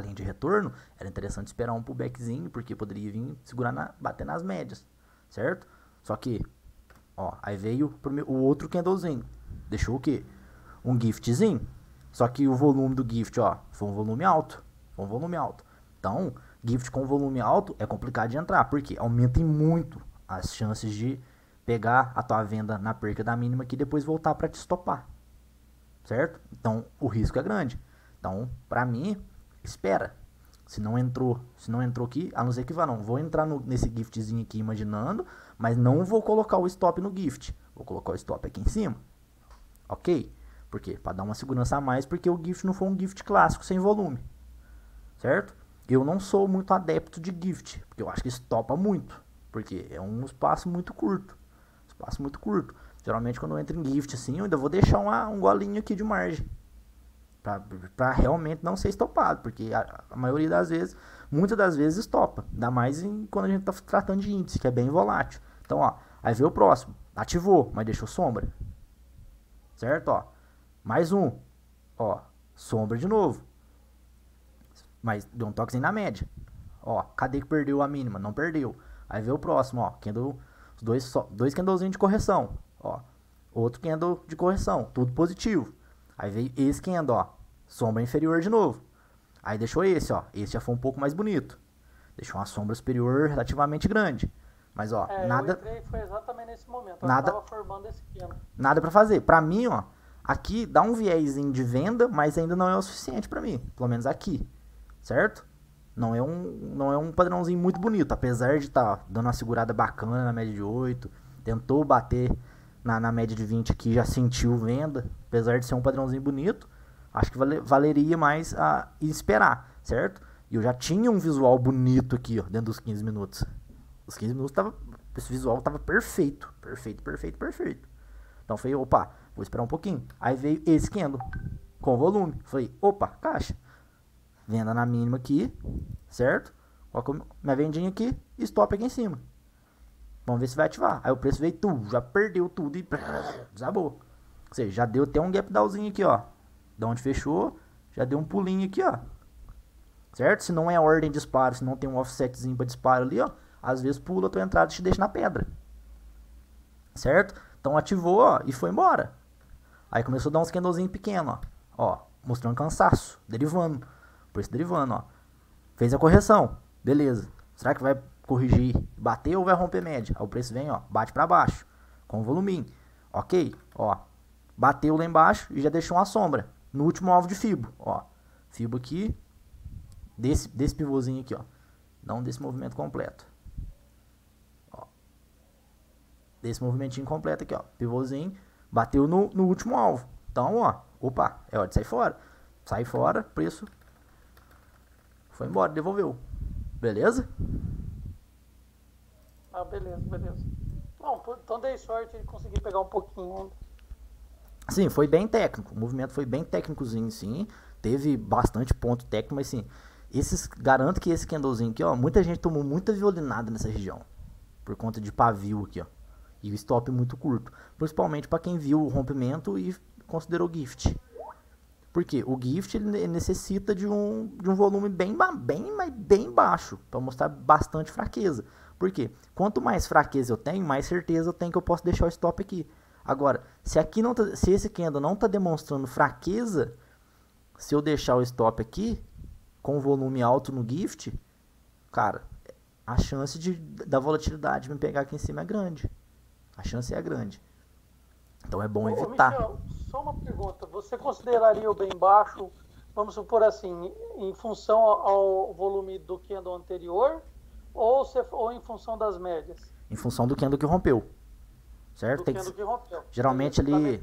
linha de retorno, era interessante esperar um pullbackzinho, porque poderia vir bater nas médias, certo? Só que, ó, aí veio o outro candlezinho, deixou o quê? Um giftzinho, só que o volume do gift, ó, foi um volume alto. Então, gift com volume alto é complicado de entrar, porque aumenta muito as chances de pegar a tua venda na perca da mínima aqui e depois voltar para te estopar, certo? Então, o risco é grande. Então, para mim, espera. Se não entrou aqui, a não ser que vou entrar nesse giftzinho aqui imaginando, mas não vou colocar o stop no gift. Vou colocar o stop aqui em cima. Ok? Por quê? Para dar uma segurança a mais, porque o gift não foi um gift clássico sem volume. Certo? Eu não sou muito adepto de gift, porque eu acho que estopa muito, porque é um espaço muito curto. espaço muito curto. Geralmente quando eu entro em gift assim, eu ainda vou deixar um golinho aqui de margem. Pra realmente não ser estopado, porque a maioria das vezes, muitas das vezes estopa. Ainda mais quando a gente tá tratando de índice, que é bem volátil. Então, ó, aí veio o próximo. Ativou, mas deixou sombra. Certo? Ó, mais um. Ó, sombra de novo. Mas deu um toquezinho na média. Ó, cadê que perdeu a mínima? Não perdeu. Aí veio o próximo, ó. Candle, dois candlezinhos de correção. Ó, outro candle de correção. Tudo positivo. Aí veio esse candle, ó. Sombra inferior de novo. Aí deixou esse, ó. Esse já foi um pouco mais bonito. Deixou uma sombra superior relativamente grande. Mas, ó, nada... Eu entrei, foi exatamente nesse momento. Nada, eu tava formando esse candle. Nada pra fazer. Pra mim, ó, aqui dá um viésinho de venda, mas ainda não é o suficiente pra mim. Pelo menos aqui. Certo? Não é um padrãozinho muito bonito. Apesar de estar dando uma segurada bacana na média de 8. Tentou bater na média de 20 aqui, já sentiu venda. Apesar de ser um padrãozinho bonito. Acho que valeria mais a esperar, certo? E eu já tinha um visual bonito aqui, ó, dentro dos 15 minutos. Os 15 minutos esse visual tava perfeito. Perfeito. Então falei, opa, vou esperar um pouquinho. Aí veio esse candle com volume. Falei, opa, caixa. Venda na mínima aqui, certo? Coloco minha vendinha aqui e stop aqui em cima. Vamos ver se vai ativar. Aí o preço veio tudo, já perdeu tudo e desabou. Ou seja, já deu até um gap downzinho aqui, ó. Da onde fechou, já deu um pulinho aqui, ó. Certo? Se não é ordem de disparo, se não tem um offsetzinho para disparo ali, ó, às vezes pula a tua entrada e te deixa na pedra. Certo? Então ativou, ó, e foi embora. Aí começou a dar uns candlezinhos pequenos, ó, mostrando cansaço, derivando. Preço derivando, ó. Fez a correção, beleza. Será que vai corrigir, bater ou vai romper média? Aí o preço vem, ó, bate para baixo, com voluminho. Ok, ó. Bateu lá embaixo e já deixou uma sombra. No último alvo de Fibo, ó. Fibo aqui, desse pivôzinho aqui, ó. Não desse movimento completo. Ó. Desse movimentinho completo aqui, ó. Pivôzinho, bateu no último alvo. Então, ó, opa, é hora de sair fora. Sai fora, preço foi embora, devolveu. Beleza? Ah, beleza. Bom, então dei sorte de conseguir pegar um pouquinho. Sim, foi bem técnico. O movimento foi bem técnicozinho, sim. Teve bastante ponto técnico, mas sim. Garanto que esse candlezinho aqui, ó, muita gente tomou muita violinada nessa região. Por conta de pavio aqui, ó. E o stop muito curto. Principalmente para quem viu o rompimento e considerou gift. Porque o gift ele necessita de um volume bem baixo para mostrar bastante fraqueza. Por quê? Quanto mais fraqueza eu tenho, mais certeza eu tenho que eu posso deixar o stop aqui. Agora, se esse candle não está demonstrando fraqueza, se eu deixar o stop aqui com volume alto no gift, cara, a chance da volatilidade me pegar aqui em cima é grande. A chance é grande. Então é bom evitar. Michel, só uma pergunta. Você consideraria o bem baixo, vamos supor assim, em função ao volume do candle anterior ou em função das médias? Em função do candle que rompeu. Certo? Do candle que rompeu. Geralmente ali...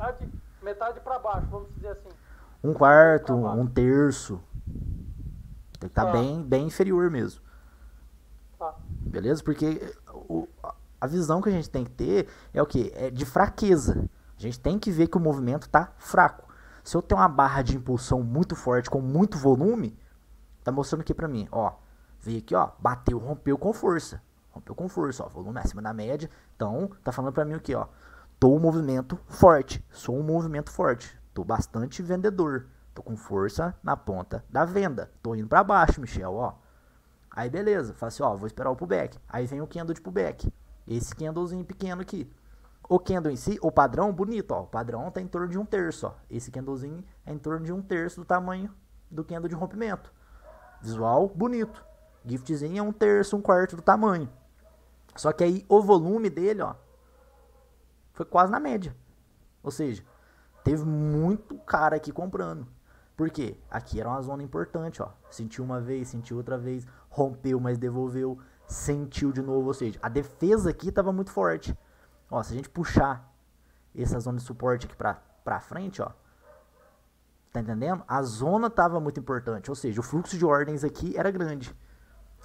Metade para baixo, vamos dizer assim. Um quarto, um terço. Tem que estar bem inferior mesmo. Tá. Beleza? Porque a visão que a gente tem que ter é o quê? É de fraqueza. A gente tem que ver que o movimento tá fraco. Se eu tenho uma barra de impulsão muito forte, com muito volume, tá mostrando aqui pra mim, ó. Veio aqui, ó, bateu, rompeu com força. Rompeu com força, ó, volume acima da média. Então, tá falando pra mim aqui, ó. Tô um movimento forte, sou um movimento forte. Tô bastante vendedor. Tô com força na ponta da venda. Tô indo pra baixo, Michel, ó. Aí beleza, fala assim, ó, vou esperar o pullback. Aí vem o candle de pullback. Esse candlezinho pequeno aqui. O candle em si, o padrão, bonito, ó. O padrão tá em torno de 1/3, ó. Esse candlezinho é em torno de 1/3 do tamanho do candle de rompimento. Visual, bonito. Giftzinho é 1/3, 1/4 do tamanho. Só que aí o volume dele, ó, foi quase na média. Ou seja, teve muito cara aqui comprando. Por quê? Aqui era uma zona importante, ó. Sentiu uma vez, sentiu outra vez, rompeu, mas devolveu, sentiu de novo. Ou seja, a defesa aqui estava muito forte. Ó, se a gente puxar essa zona de suporte aqui pra frente, ó. Tá entendendo? A zona estava muito importante. Ou seja, o fluxo de ordens aqui era grande.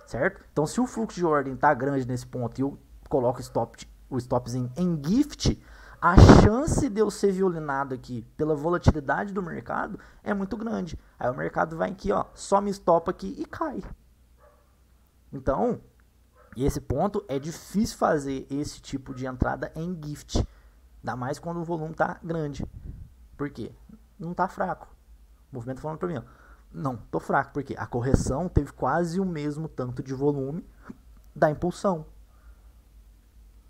Certo? Então, se o fluxo de ordem tá grande nesse ponto e eu coloco stop o stopzinho em gift, a chance de eu ser violinado aqui pela volatilidade do mercado é muito grande. Aí o mercado vai aqui, ó, só me stopa aqui e cai. Então, esse ponto é difícil fazer esse tipo de entrada em gift. Ainda mais quando o volume tá grande. Por quê? Não tá fraco. O movimento falando pra mim, ó. Não, tô fraco. Porque a correção teve quase o mesmo tanto de volume da impulsão.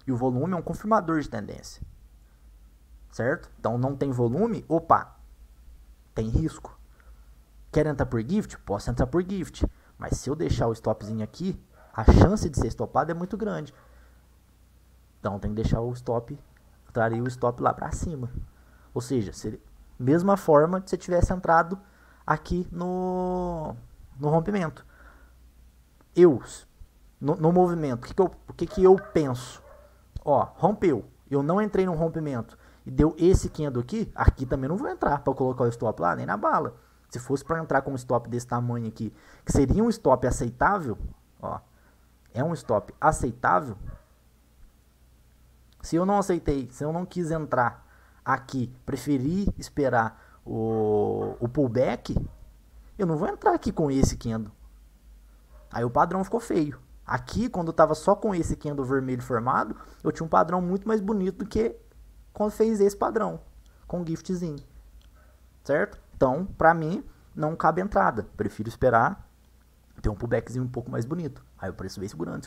E o volume é um confirmador de tendência. Certo? Então não tem volume, opa, tem risco. Quer entrar por gift? Posso entrar por gift. Mas se eu deixar o stopzinho aqui, a chance de ser stopado é muito grande. Então tem que deixar o stop, traria o stop lá para cima. Ou seja, seria mesma forma de se tivesse entrado aqui no rompimento. No movimento, o que eu penso? Ó, rompeu. Eu não entrei no rompimento e deu esse candle aqui também não vou entrar para colocar o stop lá, nem na bala. Se fosse para entrar com um stop desse tamanho aqui, que seria um stop aceitável, ó, é um stop aceitável. Se eu não aceitei, se eu não quis entrar aqui, preferi esperar o pullback, eu não vou entrar aqui com esse candle. Aí o padrão ficou feio. Aqui, quando eu tava só com esse candle vermelho formado, eu tinha um padrão muito mais bonito do que quando fez esse padrão, com giftzinho. Certo? Então, pra mim, não cabe entrada. Prefiro esperar ter um pullbackzinho um pouco mais bonito. Aí o preço veio segurando.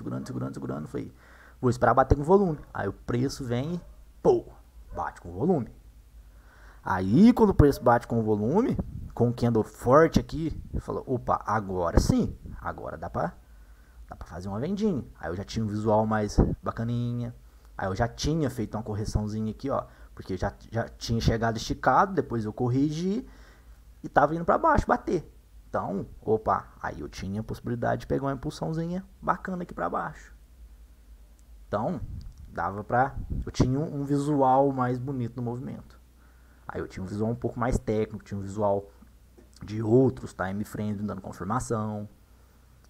Falei, vou esperar bater com volume. Aí o preço vem e, pô, bate com volume. Aí, quando o preço bate com o volume, com o candle forte aqui, eu falo, opa, agora sim. Agora dá pra fazer uma vendinha. Aí eu já tinha um visual mais bacaninha. Aí eu já tinha feito uma correçãozinha aqui, ó. Porque já tinha chegado esticado, depois eu corrigi e tava indo pra baixo, bater. Então, opa, aí eu tinha a possibilidade de pegar uma impulsãozinha bacana aqui pra baixo. Então, dava pra... Eu tinha um visual mais bonito no movimento. Aí eu tinha um visual um pouco mais técnico, tinha um visual de outros time frames dando confirmação.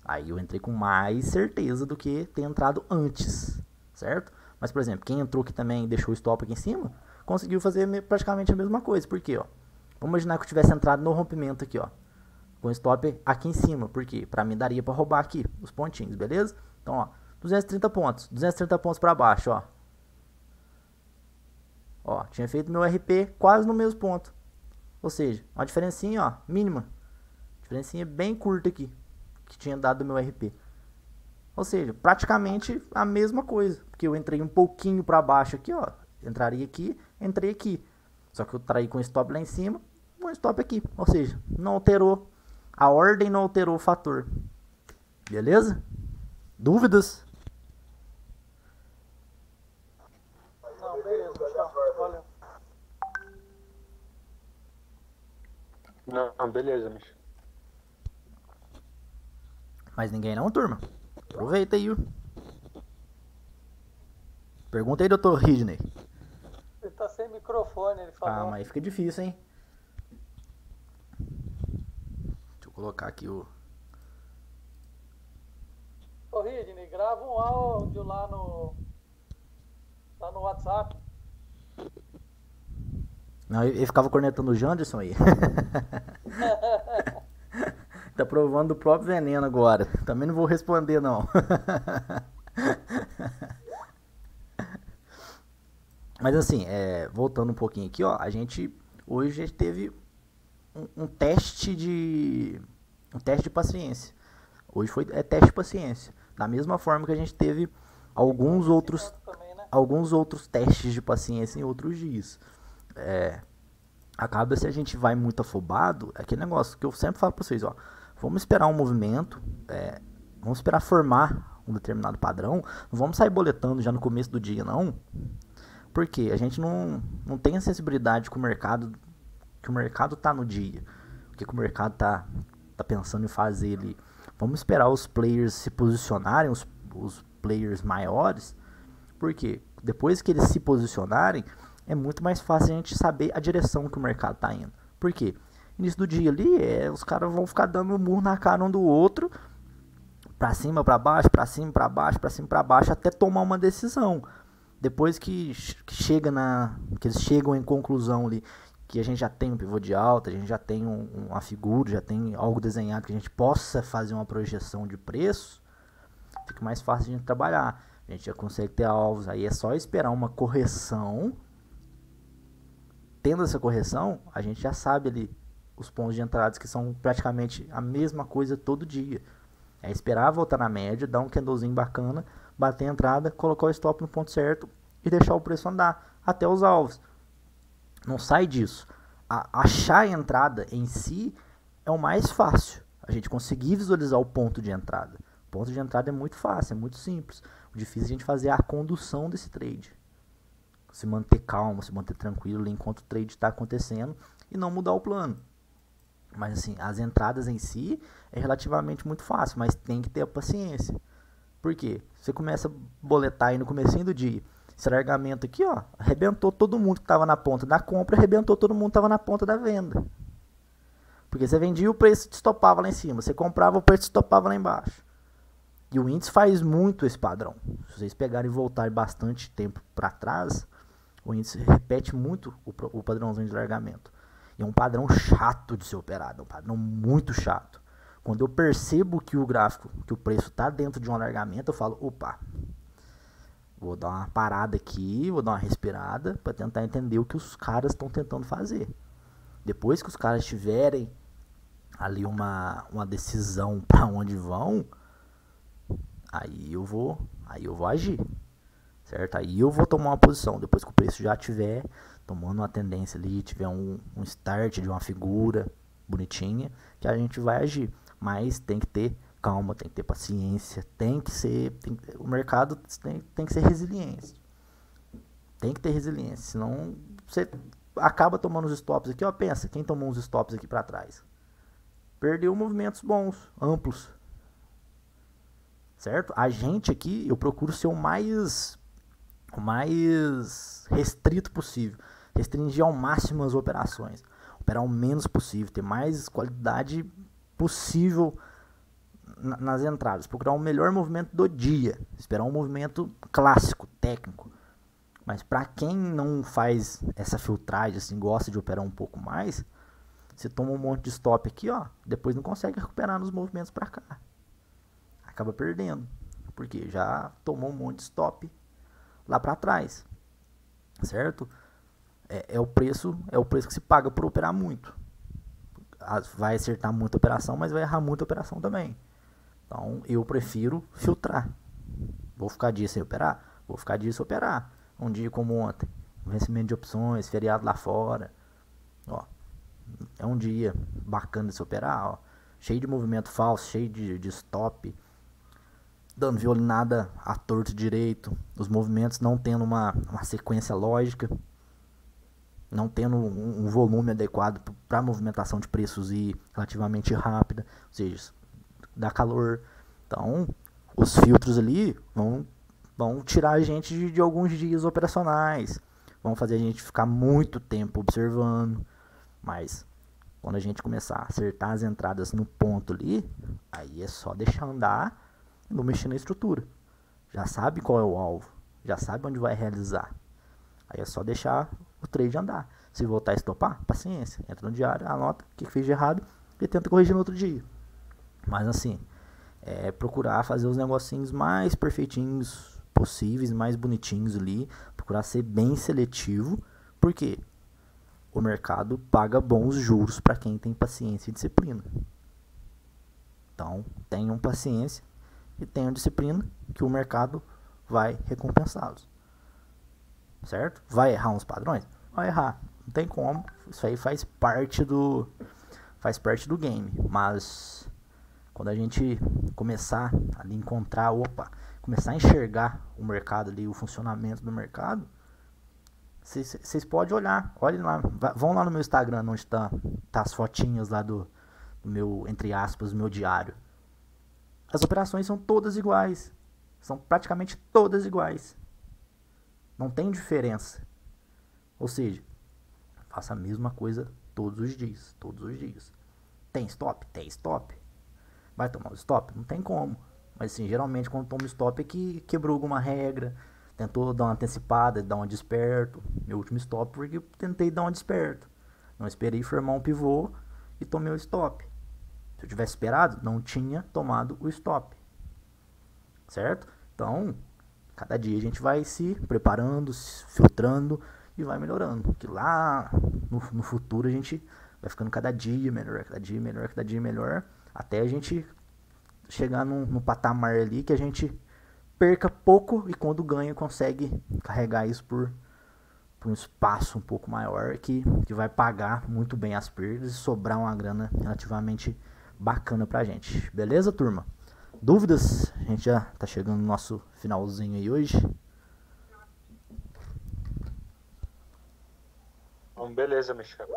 Aí eu entrei com mais certeza do que ter entrado antes, certo? Mas, por exemplo, quem entrou aqui também e deixou o stop aqui em cima, conseguiu fazer praticamente a mesma coisa. Por quê, ó? Vamos imaginar que eu tivesse entrado no rompimento aqui, ó. Com o stop aqui em cima. Por quê? Pra mim daria pra roubar aqui os pontinhos, beleza? Então, ó, 230 pontos. 230 pontos pra baixo, ó. Ó, tinha feito meu RP quase no mesmo ponto. Ou seja, uma diferencinha, ó, mínima. Diferencinha bem curta aqui, que tinha dado do meu RP. Ou seja, praticamente a mesma coisa. Porque eu entrei um pouquinho pra baixo aqui, ó. Entraria aqui, entrei aqui. Só que eu traí com stop lá em cima, um stop aqui. Ou seja, não alterou. A ordem não alterou o fator. Beleza? Dúvidas? Não, beleza, tchau. Valeu. Não, beleza, Michel. Mais ninguém não, turma? Aproveita aí. Pergunta aí, Dr. Ridney. Ele tá sem microfone, ele falou. Ah, mas fica difícil, hein? Deixa eu colocar aqui o... Ô, Ridney, grava um áudio lá no WhatsApp. Não, ele ficava cornetando o Janderson aí. Tá provando o próprio veneno agora. Também não vou responder, não. Mas assim, voltando um pouquinho aqui, ó. A gente hoje teve um teste de paciência. Hoje teste de paciência. Da mesma forma que a gente teve alguns outros testes de paciência em outros dias. Acaba se a gente vai muito afobado, é aquele negócio que eu sempre falo pra vocês, ó. Vamos esperar um movimento, vamos esperar formar um determinado padrão, não vamos sair boletando já no começo do dia, não. Porque a gente não tem a sensibilidade com o mercado, que o mercado tá no dia, o que o mercado tá pensando em fazer ali. Vamos esperar os players se posicionarem, os players maiores, porque depois que eles se posicionarem, é muito mais fácil a gente saber a direção que o mercado tá indo. Por quê? Início do dia ali, os caras vão ficar dando murro na cara um do outro, pra cima, pra baixo, pra cima, pra baixo, pra cima, pra baixo, até tomar uma decisão. depois que eles chegam em conclusão ali, que a gente já tem um pivô de alta, a gente já tem uma figura, já tem algo desenhado que a gente possa fazer uma projeção de preço, fica mais fácil de a gente trabalhar. A gente já consegue ter alvos, aí é só esperar uma correção. Tendo essa correção, a gente já sabe ali os pontos de entrada que são praticamente a mesma coisa todo dia. É esperar voltar na média, dar um candlezinho bacana, bater a entrada, colocar o stop no ponto certo e deixar o preço andar até os alvos. Não sai disso. Achar a entrada em si é o mais fácil. A gente conseguir visualizar o ponto de entrada. O ponto de entrada é muito fácil, é muito simples. O difícil é a gente fazer a condução desse trade. Se manter calmo, se manter tranquilo enquanto o trade está acontecendo e não mudar o plano. Mas assim, as entradas em si é relativamente muito fácil, mas tem que ter a paciência. Por quê? Você começa a boletar aí no comecinho do dia. Esse largamento aqui, ó, arrebentou todo mundo que estava na ponta da compra, arrebentou todo mundo que estava na ponta da venda. Porque você vendia, o preço te estopava lá em cima. Você comprava, o preço te estopava lá embaixo. E o índice faz muito esse padrão. Se vocês pegarem e voltarem bastante tempo para trás, o índice repete muito o padrãozinho de largamento. E é um padrão chato de ser operado, é um padrão muito chato. Quando eu percebo que o gráfico, que o preço está dentro de um alargamento, eu falo, opa, vou dar uma parada aqui, vou dar uma respirada para tentar entender o que os caras estão tentando fazer. Depois que os caras tiverem ali uma decisão para onde vão, aí eu vou agir, certo? Aí eu vou tomar uma posição, depois que o preço já tiver tomando uma tendência ali, tiver um start de uma figura bonitinha, que a gente vai agir. Mas tem que ter calma, tem que ter paciência, o mercado tem que ser resiliente. Tem que ter resiliência, senão você acaba tomando os stops aqui, ó, pensa, quem tomou uns stops aqui para trás? Perdeu movimentos bons, amplos. Certo? A gente aqui, eu procuro ser o mais restrito possível. Restringir ao máximo as operações. Operar o menos possível, ter mais qualidade possível nas entradas. Procurar o melhor movimento do dia. Esperar um movimento clássico, técnico. Mas para quem não faz essa filtragem, assim, gosta de operar um pouco mais, você toma um monte de stop aqui, ó, depois não consegue recuperar nos movimentos para cá. Acaba perdendo, porque já tomou um monte de stop lá para trás, certo? É o preço que se paga por operar muito. Vai acertar muita operação, mas vai errar muita operação também. Então eu prefiro filtrar. Vou ficar dia sem operar? Vou ficar dia sem operar. Um dia como ontem, vencimento de opções, feriado lá fora, ó, é um dia bacana de se operar, ó, cheio de movimento falso, cheio de stop, dando violinada à torto direito, os movimentos não tendo uma sequência lógica, não tendo um volume adequado para a movimentação de preços e relativamente rápida, ou seja, dá calor. Então, os filtros ali vão tirar a gente de alguns dias operacionais, vão fazer a gente ficar muito tempo observando, mas quando a gente começar a acertar as entradas no ponto ali, aí é só deixar andar e não mexer na estrutura. Já sabe qual é o alvo, já sabe onde vai realizar. Aí é só deixar o trade andar. Se voltar a estopar, paciência. Entra no diário, anota o que fez de errado e tenta corrigir no outro dia. Mas assim, procurar fazer os negocinhos mais perfeitinhos possíveis, mais bonitinhos ali. Procurar ser bem seletivo. Por quê? O mercado paga bons juros para quem tem paciência e disciplina. Então, tenham paciência e tenham disciplina que o mercado vai recompensá-los. Certo? Vai errar uns padrões? Vai errar. Não tem como. Isso aí faz parte do game. Mas quando a gente começar a encontrar, começar a enxergar o mercado ali, o funcionamento do mercado, vocês podem olhar. Olhem lá. Vão lá no meu Instagram, onde tá as fotinhas lá do meu, entre aspas, meu diário. As operações são todas iguais. São praticamente todas iguais. Não tem diferença. Ou seja, faça a mesma coisa todos os dias. Todos os dias. Tem stop? Tem stop. Vai tomar o stop? Não tem como. Mas assim, geralmente quando toma stop é que quebrou alguma regra. tentou dar uma antecipada, dar uma desperto. Meu último stop porque eu tentei dar uma desperto. Não esperei formar um pivô e tomei o stop. Se eu tivesse esperado, não tinha tomado o stop. Certo? Então, cada dia a gente vai se preparando, se filtrando e vai melhorando. Que lá no futuro a gente vai ficando cada dia melhor, cada dia melhor, cada dia melhor. Até a gente chegar num patamar ali que a gente perca pouco e quando ganha consegue carregar isso por um espaço um pouco maior que vai pagar muito bem as perdas e sobrar uma grana relativamente bacana pra gente. Beleza, turma? Dúvidas? A gente já tá chegando no nosso finalzinho aí hoje. Beleza, Michel.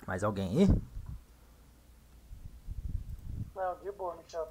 Mais alguém aí? Não, de boa, Michel.